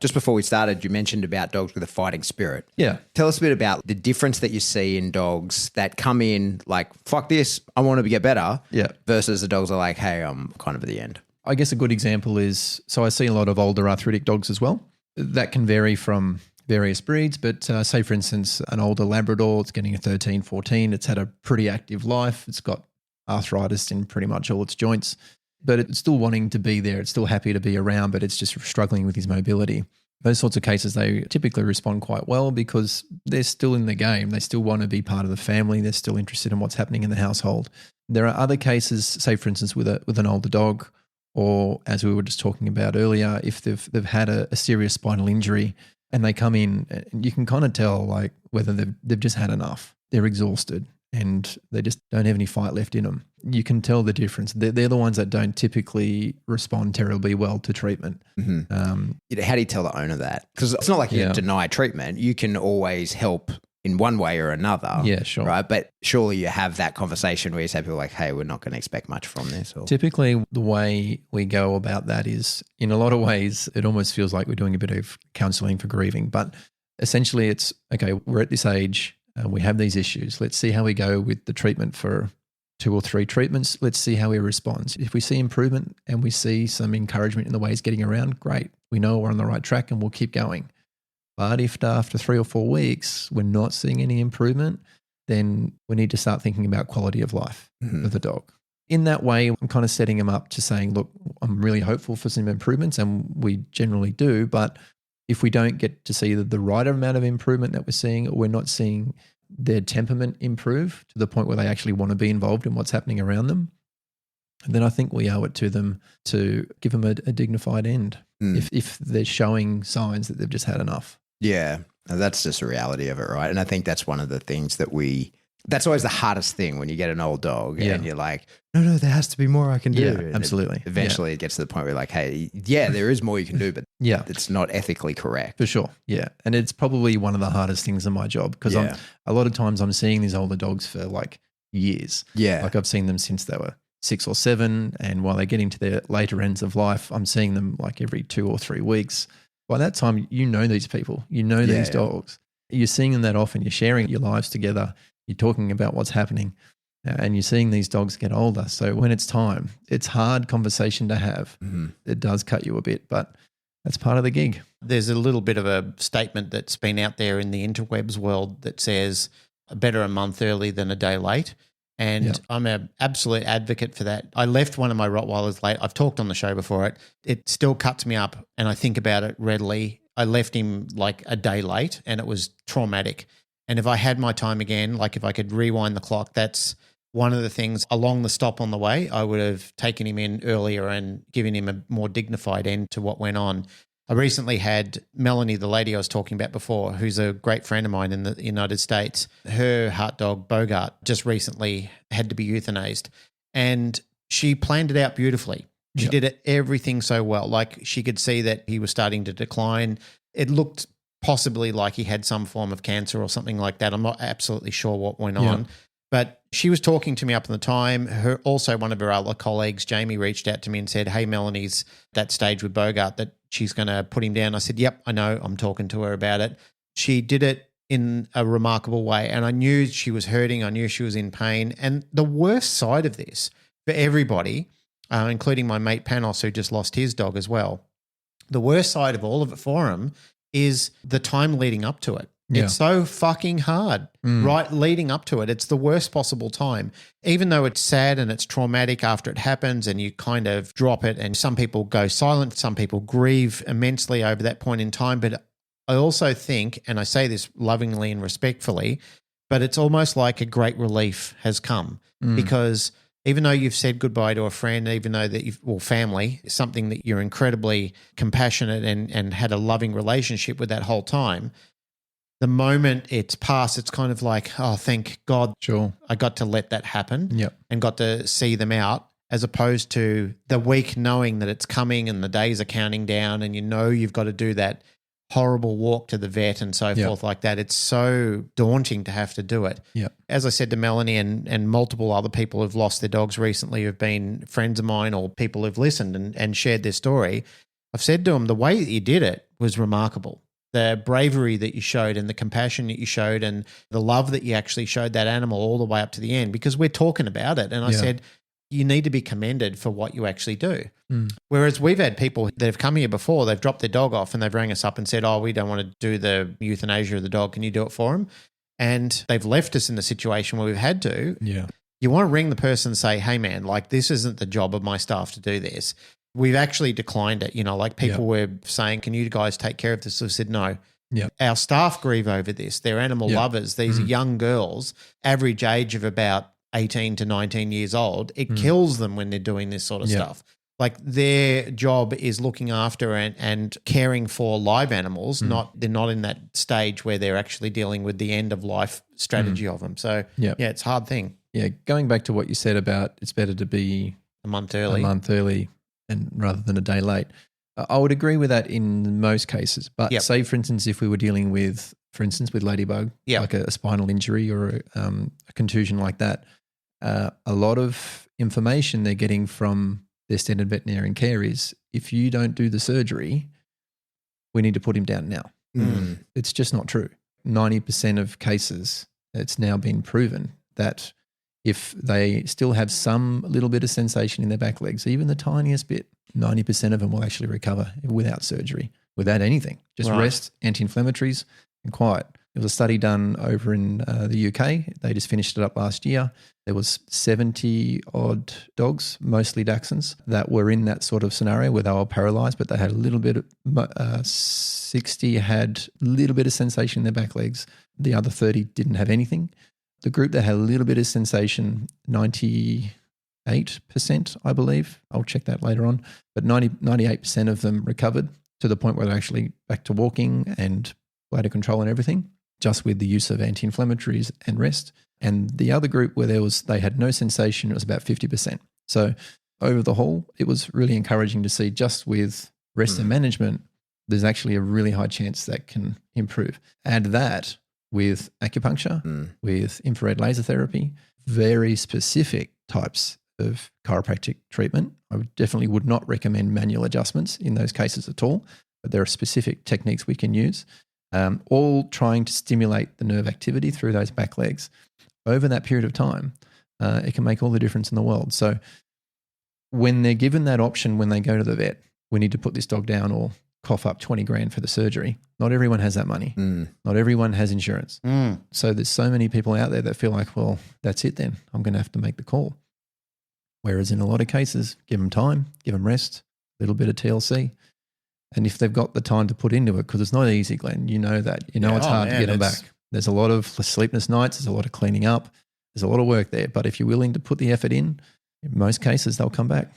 Just before we started, you mentioned about dogs with a fighting spirit. Yeah. Tell us a bit about the difference that you see in dogs that come in like, fuck this, I want to get better, versus the dogs are like, hey, I'm kind of at the end. I guess a good example is, so I see a lot of older arthritic dogs as well. That can vary from various breeds, but say, for instance, an older Labrador, it's getting a 13, 14, it's had a pretty active life, it's got arthritis in pretty much all its joints, but it's still wanting to be there. It's still happy to be around, but it's just struggling with his mobility. Those sorts of cases, they typically respond quite well because they're still in the game. They still want to be part of the family. They're still interested in what's happening in the household. There are other cases, say, for instance, with an older dog, or as we were just talking about earlier, if they've had a serious spinal injury and they come in, you can kind of tell like whether they've just had enough. They're exhausted and they just don't have any fight left in them. You can tell the difference. They're the ones that don't typically respond terribly well to treatment. How do you tell the owner that? Because it's not like you deny treatment. You can always help in one way or another. Yeah, sure. Right? But surely you have that conversation where you say people like, hey, we're not going to expect much from this. Or... Typically, the way we go about that is, in a lot of ways, it almost feels like we're doing a bit of counselling for grieving. But essentially it's, okay, we're at this age, we have these issues. Let's see how we go with the treatment for 2 or 3 treatments. Let's see how he responds. If we see improvement and we see some encouragement in the way he's getting around, great. We know we're on the right track and we'll keep going. But if after 3 or 4 weeks we're not seeing any improvement, then we need to start thinking about quality of life of the dog. In that way, I'm kind of setting him up to saying, look, I'm really hopeful for some improvements, and we generally do. But if we don't get to see the right amount of improvement that we're seeing, or we're not seeing their temperament improve to the point where they actually want to be involved in what's happening around them, then I think we owe it to them to give them a dignified end if they're showing signs that they've just had enough. Yeah, that's just a reality of it, right? And I think that's one of the things that that's always the hardest thing when you get an old dog and you're like, no, there has to be more I can do. Yeah, absolutely. Eventually it gets to the point where you're like, hey, yeah, there is more you can do, but it's not ethically correct. For sure, yeah. And it's probably one of the hardest things in my job because a lot of times I'm seeing these older dogs for like years. Yeah. Like I've seen them since they were 6 or 7, and while they get into their later ends of life, I'm seeing them like every 2 or 3 weeks. By that time, you know these people, you know these dogs. You're seeing them that often. You're sharing your lives together. You're talking about what's happening, and you're seeing these dogs get older. So when it's time, it's hard conversation to have. It does cut you a bit, but that's part of the gig. There's a little bit of a statement that's been out there in the interwebs world that says better a month early than a day late. And I'm an absolute advocate for that. I left one of my Rottweilers late. I've talked on the show before. It still cuts me up and I think about it readily. I left him like a day late and it was traumatic. And if I had my time again, like if I could rewind the clock, that's one of the things along the stop on the way, I would have taken him in earlier and given him a more dignified end to what went on. I recently had Melanie, the lady I was talking about before, who's a great friend of mine in the United States. Her heart dog, Bogart, just recently had to be euthanized. And she planned it out beautifully. She did everything so well. Like she could see that he was starting to decline. It looked possibly like he had some form of cancer or something like that. I'm not absolutely sure what went on. But she was talking to me up in the time. Also, one of her other colleagues, Jamie, reached out to me and said, hey, Melanie's that stage with Bogart that she's going to put him down. I said, yep, I know. I'm talking to her about it. She did it in a remarkable way. And I knew she was hurting. I knew she was in pain. And the worst side of this for everybody, including my mate Panos, who just lost his dog as well, the worst side of all of it for him is the time leading up to it. Yeah. It's so fucking hard, right? Leading up to it. It's the worst possible time. Even though it's sad and it's traumatic after it happens and you kind of drop it, and some people go silent, some people grieve immensely over that point in time. But I also think, and I say this lovingly and respectfully, but it's almost like a great relief has come because even though you've said goodbye to a friend, even though that family, something that you're incredibly compassionate and had a loving relationship with that whole time, the moment it's passed, it's kind of like, oh, thank God I got to let that happen and got to see them out, as opposed to the week knowing that it's coming and the days are counting down and you know you've got to do that horrible walk to the vet and so forth like that. It's so daunting to have to do it. As I said to Melanie and multiple other people who've lost their dogs recently who've been friends of mine or people who've listened and shared their story, I've said to them, the way that you did it was remarkable. The bravery that you showed and the compassion that you showed and the love that you actually showed that animal all the way up to the end, because we're talking about it. And I said, you need to be commended for what you actually do. Whereas we've had people that have come here before, they've dropped their dog off and they've rang us up and said, oh, we don't want to do the euthanasia of the dog. Can you do it for them? And they've left us in the situation where we've had to. You want to ring the person and say, hey, man, like this isn't the job of my staff to do this. We've actually declined it. Like people were saying, can you guys take care of this? So we said, no. Our staff grieve over this. They're animal lovers. These are young girls, average age of about 18 to 19 years old. It kills them when they're doing this sort of stuff. Like their job is looking after and caring for live animals. They're not in that stage where they're actually dealing with the end of life strategy of them. So it's a hard thing. Going back to what you said about it's better to be a month early and rather than a day late. I would agree with that in most cases. But say, for instance, if we were dealing with, for instance, with Ladybug, like a spinal injury or a contusion like that, a lot of information they're getting from their standard veterinarian care is, if you don't do the surgery, we need to put him down now. It's just not true. 90% of cases, it's now been proven that if they still have some little bit of sensation in their back legs, even the tiniest bit, 90% of them will actually recover without surgery, without anything. Just rest, anti-inflammatories, and quiet. There was a study done over in the UK. They just finished it up last year. There was 70-odd dogs, mostly Dachshunds, that were in that sort of scenario where they were paralysed, but they had a little bit of 60 had a little bit of sensation in their back legs. The other 30 didn't have anything. The group that had a little bit of sensation, 98%, I believe. I'll check that later on. But 98% of them recovered to the point where they're actually back to walking and bladder control and everything, just with the use of anti-inflammatories and rest. And the other group where they had no sensation, it was about 50%. So over the whole, it was really encouraging to see, just with rest and management, there's actually a really high chance that can improve. Add that with acupuncture, with infrared laser therapy, very specific types of chiropractic treatment. I definitely would not recommend manual adjustments in those cases at all, but there are specific techniques we can use, all trying to stimulate the nerve activity through those back legs. Over that period of time, it can make all the difference in the world. So when they're given that option, when they go to the vet, we need to put this dog down or cough up 20 grand for the surgery. Not everyone has that money. Not everyone has insurance. So there's so many people out there that feel like, well, that's it then. I'm going to have to make the call. Whereas in a lot of cases, give them time, give them rest, a little bit of TLC. And if they've got the time to put into it, because it's not easy, Glenn, you know that. You know it's hard to get them back. There's a lot of sleepless nights. There's a lot of cleaning up. There's a lot of work there. But if you're willing to put the effort in most cases, they'll come back.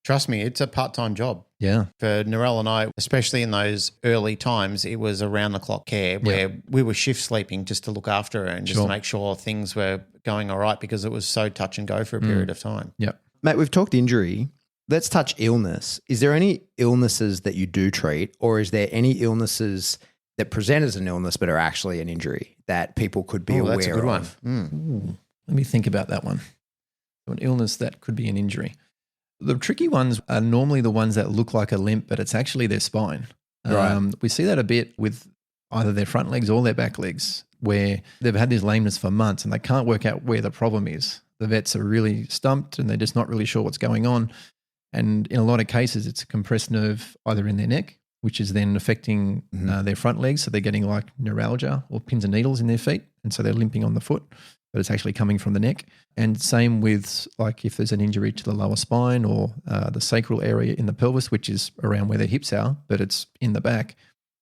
Trust me, it's a part-time job. Yeah. For Narelle and I, especially in those early times, it was around-the-clock care where we were shift sleeping just to look after her and just to make sure things were going all right, because it was so touch and go for a period of time. Yeah. Mate, we've talked injury. Let's touch illness. Is there any illnesses that you do treat, or is there any illnesses that present as an illness but are actually an injury that people could be aware that's a good of? one. Let me think about that one. An illness that could be an injury. The tricky ones are normally the ones that look like a limp, but it's actually their spine. Right. We see that a bit with either their front legs or their back legs, where they've had this lameness for months and they can't work out where the problem is. The vets are really stumped and they're just not really sure what's going on. And in a lot of cases, it's a compressed nerve either in their neck, which is then affecting their front legs. So they're getting like neuralgia or pins and needles in their feet. And so they're limping on the foot, but it's actually coming from the neck. And same with like if there's an injury to the lower spine or the sacral area in the pelvis, which is around where their hips are, but it's in the back.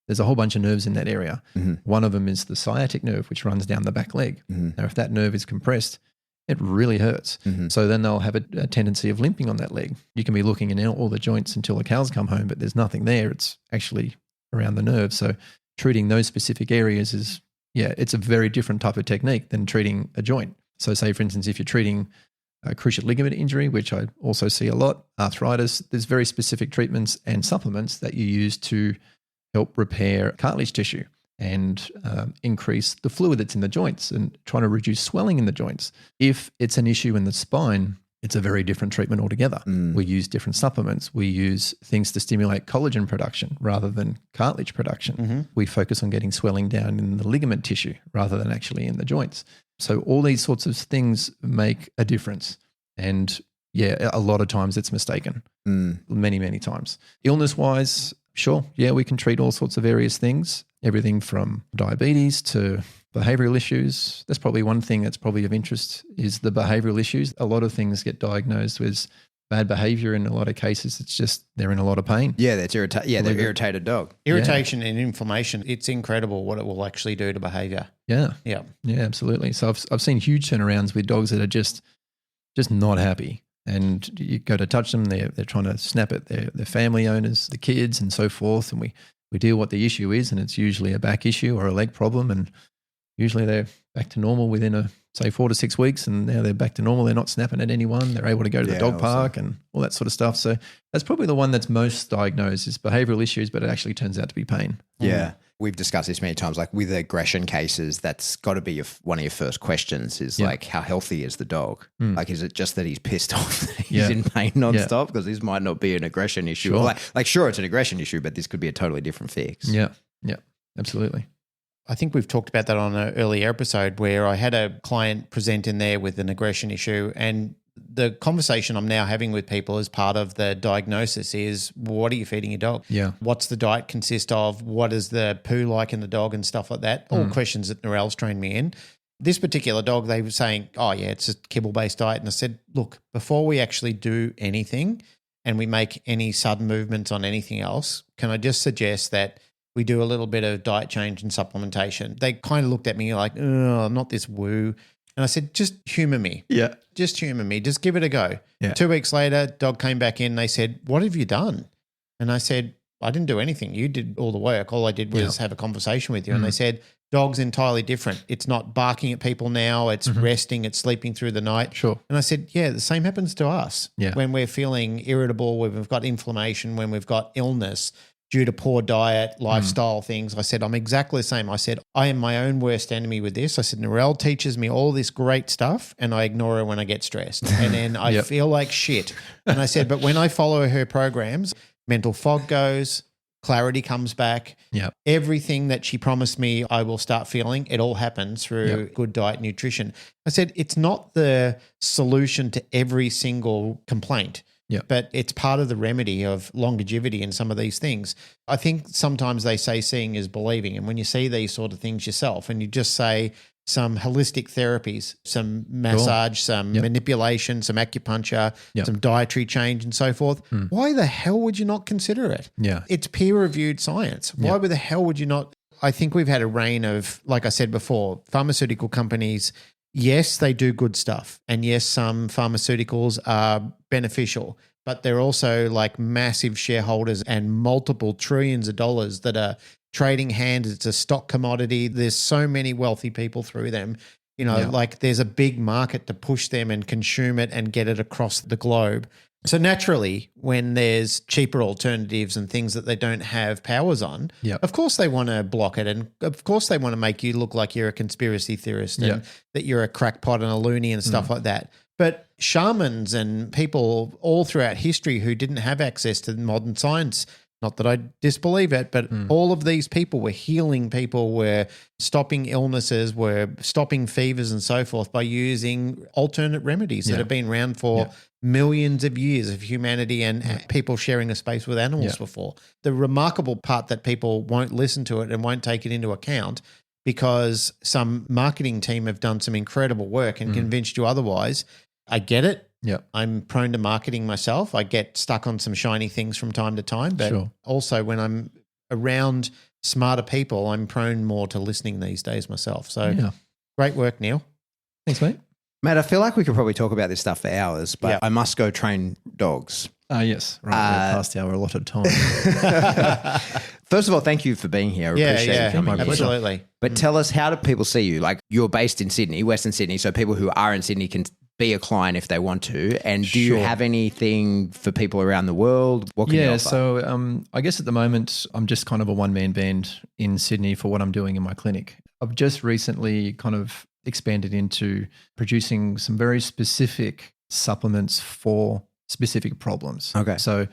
There's a whole bunch of nerves in that area. One of them is the sciatic nerve, which runs down the back leg. Now, if that nerve is compressed, it really hurts. So then they'll have a tendency of limping on that leg. You can be looking in all the joints until the cows come home, but there's nothing there. It's actually around the nerve. So treating those specific areas is, it's a very different type of technique than treating a joint. So say, for instance, if you're treating a cruciate ligament injury, which I also see a lot, arthritis, there's very specific treatments and supplements that you use to help repair cartilage tissue and increase the fluid that's in the joints and trying to reduce swelling in the joints. If it's an issue in the spine, it's a very different treatment altogether. We use different supplements. We use things to stimulate collagen production rather than cartilage production. We focus on getting swelling down in the ligament tissue rather than actually in the joints. So all these sorts of things make a difference. And a lot of times it's mistaken, many, many times. Illness-wise, sure, we can treat all sorts of various things, everything from diabetes to behavioral issues. That's probably one thing that's probably of interest is the behavioral issues. A lot of things get diagnosed with bad behavior. In a lot of cases, it's just they're in a lot of pain. Yeah, they're irritated dog. Irritation and inflammation, it's incredible what it will actually do to behavior. Yeah, absolutely. So I've seen huge turnarounds with dogs that are just not happy. And you go to touch them, they're trying to snap at their family owners, the kids and so forth. And we deal what the issue is, and it's usually a back issue or a leg problem. And usually they're back to normal within say 4 to 6 weeks, and now they're back to normal. They're not snapping at anyone. They're able to go to the dog park and all that sort of stuff. So that's probably the one that's most diagnosed is behavioral issues, but it actually turns out to be pain. Yeah. We've discussed this many times, like with aggression cases, that's got to be one of your first questions is like, how healthy is the dog? Like, is it just that he's pissed off that he's in pain nonstop? Because this might not be an aggression issue. Sure. Like, sure, it's an aggression issue, but this could be a totally different fix. Yeah, absolutely. I think we've talked about that on an earlier episode where I had a client present in there with an aggression issue, and the conversation I'm now having with people as part of the diagnosis is, what are you feeding your dog? Yeah. What's the diet consist of? What is the poo like in the dog and stuff like that? All questions that Narelle's trained me in. This particular dog, they were saying, it's a kibble-based diet. And I said, look, before we actually do anything and we make any sudden movements on anything else, can I just suggest that we do a little bit of diet change and supplementation? They kind of looked at me like, I'm not this woo. And I said, just humor me. Yeah. Just humor me. Just give it a go. Yeah. 2 weeks later, dog came back in. They said, what have you done? And I said, I didn't do anything. You did all the work. All I did was have a conversation with you. And they said, dog's entirely different. It's not barking at people now. It's resting. It's sleeping through the night. Sure. And I said, the same happens to us. Yeah. When we're feeling irritable, when we've got inflammation, when we've got illness due to poor diet, lifestyle things. I said, I'm exactly the same. I said, I am my own worst enemy with this. I said, Narelle teaches me all this great stuff and I ignore her when I get stressed. And then I feel like shit. And I said, but when I follow her programs, mental fog goes, clarity comes back. Yeah. Everything that she promised me I will start feeling, it all happens through good diet, nutrition. I said, it's not the solution to every single complaint. Yeah. But it's part of the remedy of longevity in some of these things. I think sometimes they say seeing is believing. And when you see these sort of things yourself and you just say some holistic therapies, some massage, some manipulation, some acupuncture, some dietary change and so forth, why the hell would you not consider it? Yeah. It's peer-reviewed science. Why the hell would you not? I think we've had a reign of, like I said before, pharmaceutical companies. Yes, they do good stuff. And yes, some pharmaceuticals are beneficial, but they're also like massive shareholders and multiple trillions of dollars that are trading hands. It's a stock commodity. There's so many wealthy people through them. Like there's a big market to push them and consume it and get it across the globe. So naturally, when there's cheaper alternatives and things that they don't have powers on, Yep. of course they want to block it, and of course they want to make you look like you're a conspiracy theorist and Yep. that you're a crackpot and a loony and stuff like that. But shamans and people all throughout history who didn't have access to modern science, not that I disbelieve it, but all of these people were healing people, were stopping illnesses, were stopping fevers and so forth by using alternate remedies that have been around for millions of years of humanity and people sharing a space with animals before. The remarkable part that people won't listen to it and won't take it into account because some marketing team have done some incredible work and convinced you otherwise. I get it. Yeah. I'm prone to marketing myself. I get stuck on some shiny things from time to time, but also when I'm around smarter people, I'm prone more to listening these days myself. So great work, Neil. Thanks, mate. Matt, I feel like we could probably talk about this stuff for hours, but I must go train dogs. Yes. Right. We're past our allotted time. First of all, thank you for being here. I appreciate you coming. Absolutely. But tell us, how do people see you? Like, you're based in Sydney, Western Sydney, so people who are in Sydney can be a client if they want to. And do you have anything for people around the world? What can you offer? So I guess at the moment I'm just kind of a one-man band in Sydney for what I'm doing in my clinic. I've just recently kind of expanded into producing some very specific supplements for specific problems. Okay. So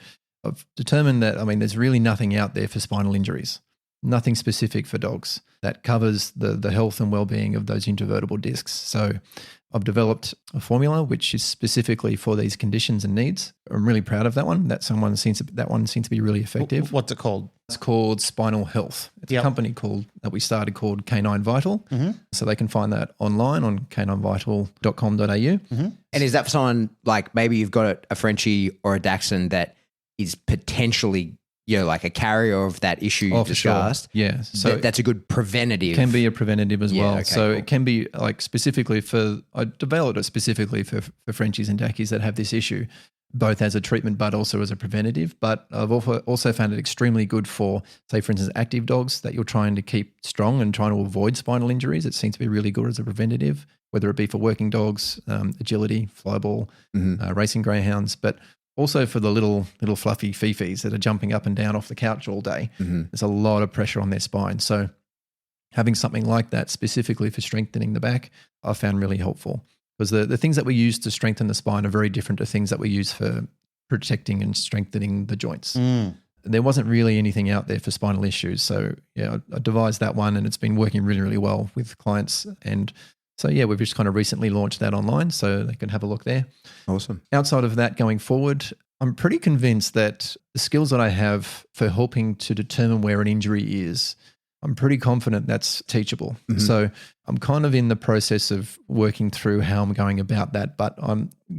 I've determined that, there's really nothing out there for spinal injuries, nothing specific for dogs that covers the health and well-being of those intervertebral discs. So I've developed a formula which is specifically for these conditions and needs. I'm really proud of that one. That one seems to be really effective. What's it called? It's called Spinal Health. It's a company that we started called Canine Vital. So they can find that online on caninevital.com.au. And is that for someone like maybe you've got a Frenchie or a Dachshund that is potentially like a carrier of that issue you discussed? Sure. Yeah. So that's a good preventative. Can be a preventative as well. Okay, so cool. it can be like specifically I developed it specifically for Frenchies and Dackies that have this issue, both as a treatment but also as a preventative. But I've also found it extremely good for, say, for instance, active dogs that you're trying to keep strong and trying to avoid spinal injuries. It seems to be really good as a preventative, whether it be for working dogs, agility, flyball, racing greyhounds, but also for the little fluffy fifis that are jumping up and down off the couch all day. There's a lot of pressure on their spine. So having something like that specifically for strengthening the back, I found really helpful. Because the things that we use to strengthen the spine are very different to things that we use for protecting and strengthening the joints. There wasn't really anything out there for spinal issues. So I devised that one and it's been working really, really well with clients. And so, we've just kind of recently launched that online so they can have a look there. Awesome. Outside of that, going forward, I'm pretty convinced that the skills that I have for helping to determine where an injury is, I'm pretty confident that's teachable. So I'm kind of in the process of working through how I'm going about that, but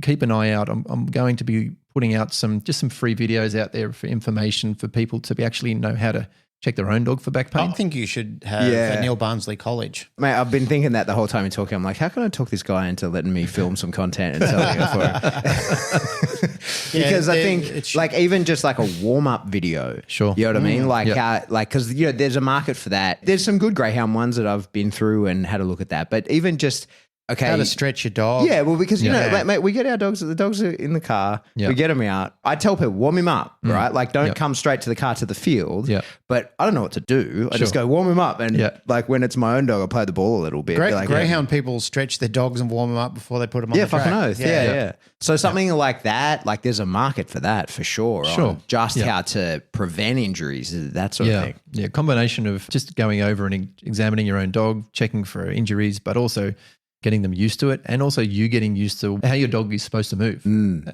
keep an eye out. I'm going to be putting out some free videos out there for information for people to actually know how to check their own dog for back pain. I think you should have a Neil Barnsley College. Mate, I've been thinking that the whole time you're talking. I'm like, how can I talk this guy into letting me film some content and selling it for him? Because I think like even just like a warm-up video. Sure. You know what I mean? Like how, because there's a market for that. There's some good greyhound ones that I've been through and had a look at that. But even just how to stretch your dog. Yeah, well, because, mate, we get our dogs, the dogs are in the car, we get them out. I tell people, warm him up, right? Like, don't come straight to the car to the field. But I don't know what to do. I just go, warm him up. And like when it's my own dog, I play the ball a little bit. Greyhound people stretch their dogs and warm them up before they put them on the track. Fucking oath. Yeah. So something like that, like there's a market for that for sure. On just how to prevent injuries, that sort of thing. Yeah, combination of just going over and examining your own dog, checking for injuries, but also getting them used to it, and also you getting used to how your dog is supposed to move.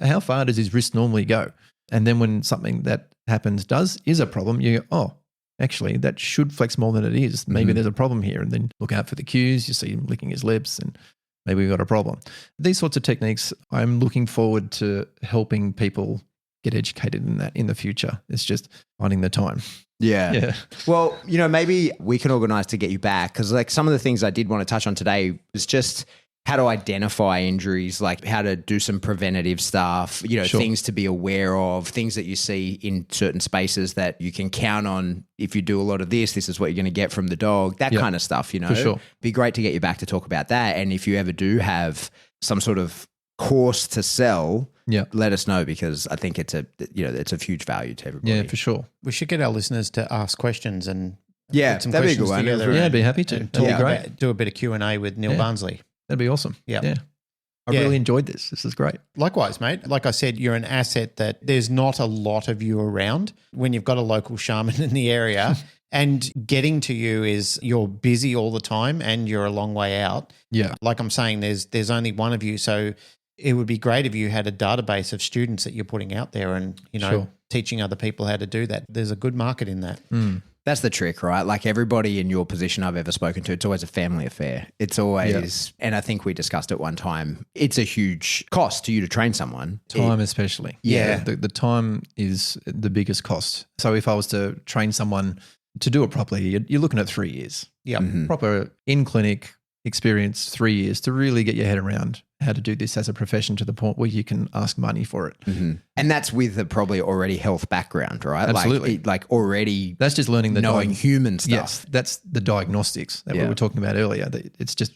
How far does his wrist normally go? And then when something that happens is a problem, you go, oh, actually, that should flex more than it is. Maybe there's a problem here. And then look out for the cues. You see him licking his lips and maybe we've got a problem. These sorts of techniques, I'm looking forward to helping people get educated in that in the future. It's just finding the time. Yeah. Well, maybe we can organise to get you back, because like some of the things I did want to touch on today was just how to identify injuries, like how to do some preventative stuff, things to be aware of, things that you see in certain spaces that you can count on. If you do a lot of this is what you're going to get from the dog, that kind of stuff, For sure. Be great to get you back to talk about that. And if you ever do have some sort of course to sell, Yeah. let us know, because I think it's a huge value to everybody. Yeah, for sure. We should get our listeners to ask questions and Yeah, put some that'd be a questions good one. together. Yeah, I'd and- be happy to. and That'd be talk great. about- do a bit of Q&A with Neil Yeah. Barnsley. That'd be awesome. Yeah. Yeah. I Yeah. really enjoyed this. This is great. Likewise, mate. Like I said, you're an asset that there's not a lot of you around. When you've got a local shaman in the area and getting to you is you're busy all the time and you're a long way out. Yeah. Like I'm saying, there's only one of you. So it would be great if you had a database of students that you're putting out there and, Sure. teaching other people how to do that. There's a good market in that. That's the trick, right? Like everybody in your position I've ever spoken to, it's always a family affair. It's always, and I think we discussed it one time, it's a huge cost to you to train someone. Time especially. Yeah. The time is the biggest cost. So if I was to train someone to do it properly, you're looking at 3 years. Yeah. Proper in-clinic experience, 3 years to really get your head around how to do this as a profession to the point where you can ask money for it. And that's with a probably already health background, right? Absolutely. Like already That's just learning the knowing human stuff. Yes, that's the diagnostics that we Yeah. were talking about earlier. It's just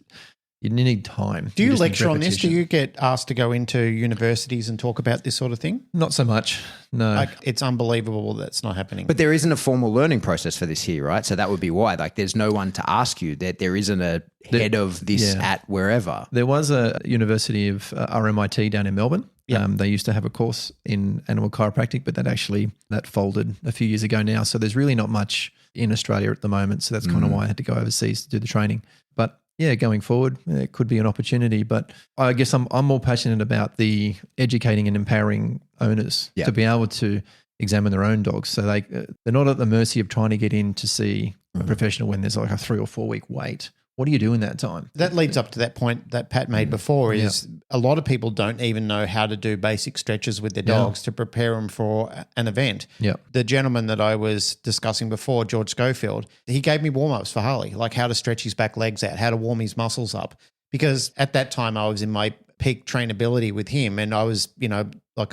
you need time. Do you just need lecture on this? Do repetition. you get asked to go into universities and talk about this sort of thing? Not so much. No. Like, it's unbelievable that's not happening. But there isn't a formal learning process for this here, right? So that would be why. Like there's no one to ask you, that there isn't a head of this Yeah. at wherever. There was a University of RMIT down in Melbourne. Yeah. They used to have a course in animal chiropractic, but that folded a few years ago now. So there's really not much in Australia at the moment. So that's kind of why I had to go overseas to do the training. But yeah, going forward, it could be an opportunity. But I guess I'm more passionate about the educating and empowering owners Yeah. to be able to examine their own dogs. So they're not at the mercy of trying to get in to see a professional when there's like a 3 or 4 week wait. What do you do in that time? that leads up to that point that Pat made before is a lot of people don't even know how to do basic stretches with their dogs to prepare them for an event. Yeah. The gentleman that I was discussing before, George Schofield, he gave me warm-ups for Harley, like how to stretch his back legs out, how to warm his muscles up. Because at that time I was in my peak trainability with him and I was, I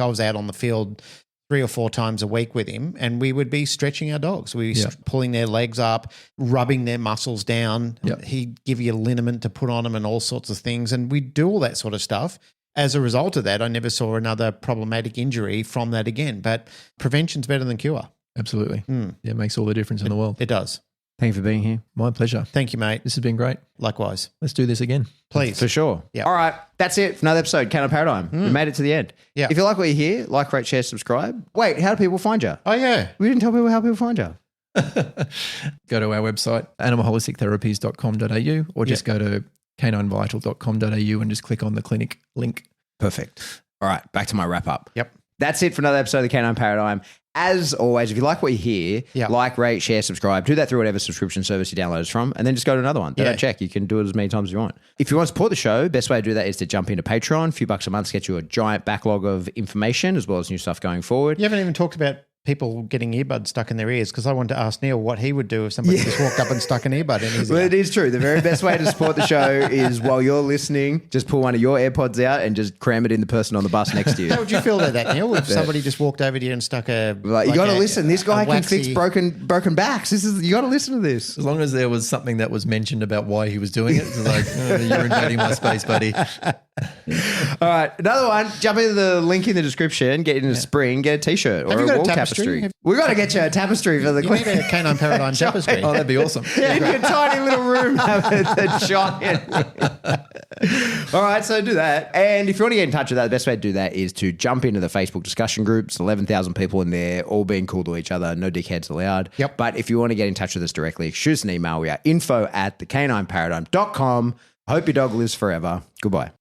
was out on the field 3 or 4 times a week with him and we would be stretching our dogs. We were pulling their legs up, rubbing their muscles down. Yep. He'd give you a liniment to put on them and all sorts of things. And we'd do all that sort of stuff. As a result of that, I never saw another problematic injury from that again. But prevention's better than cure. Absolutely. Yeah, it makes all the difference in the world. It does. Thank you for being here. My pleasure. Thank you, mate. This has been great. Likewise. Let's do this again. Please. For sure. Yeah. All right. That's it for another episode, Canine Paradigm. We made it to the end. Yeah. If you like what you hear, like, rate, share, subscribe. Wait, how do people find you? Oh, yeah. We didn't tell people how people find you. Go to our website, animalholistictherapies.com.au, or just go to caninevital.com.au and just click on the clinic link. Perfect. All right. Back to my wrap up. Yep. That's it for another episode of the Canine Paradigm. As always, if you like what you hear, Yeah. like, rate, share, subscribe. Do that through whatever subscription service you download us from, and then just go to another one. They don't check. You can do it as many times as you want. If you want to support the show, best way to do that is to jump into Patreon. A few bucks a month gets you a giant backlog of information as well as new stuff going forward. You haven't even talked about people getting earbuds stuck in their ears because I wanted to ask Neil what he would do if somebody just walked up and stuck an earbud in his Well, ear. it is true. The very best way to support the show is while you're listening, just pull one of your AirPods out and just cram it in the person on the bus next to you. How would you feel about that, Neil? If somebody just walked over to you and stuck a Like, you got to listen. This guy a can fix waxy- broken backs. You got to listen to this. As long as there was something that was mentioned about why he was doing it, it's like, you're invading my space, buddy. All right, another one. Jump into the link in the description. Get in a spring. Get a T-shirt Have or you a got a wall tapestry? tapestry. We got to get you a tapestry for the You need a Canine Paradigm tapestry. Oh, that'd be awesome. in your tiny little room. Have a giant. All right, so do that. And if you want to get in touch with that, the best way to do that is to jump into the Facebook discussion groups. 11,000 people in there, all being cool to each other. No dickheads allowed. Yep. But if you want to get in touch with us directly, shoot us an email. We are info@thecanineparadigm.com. Hope your dog lives forever. Goodbye.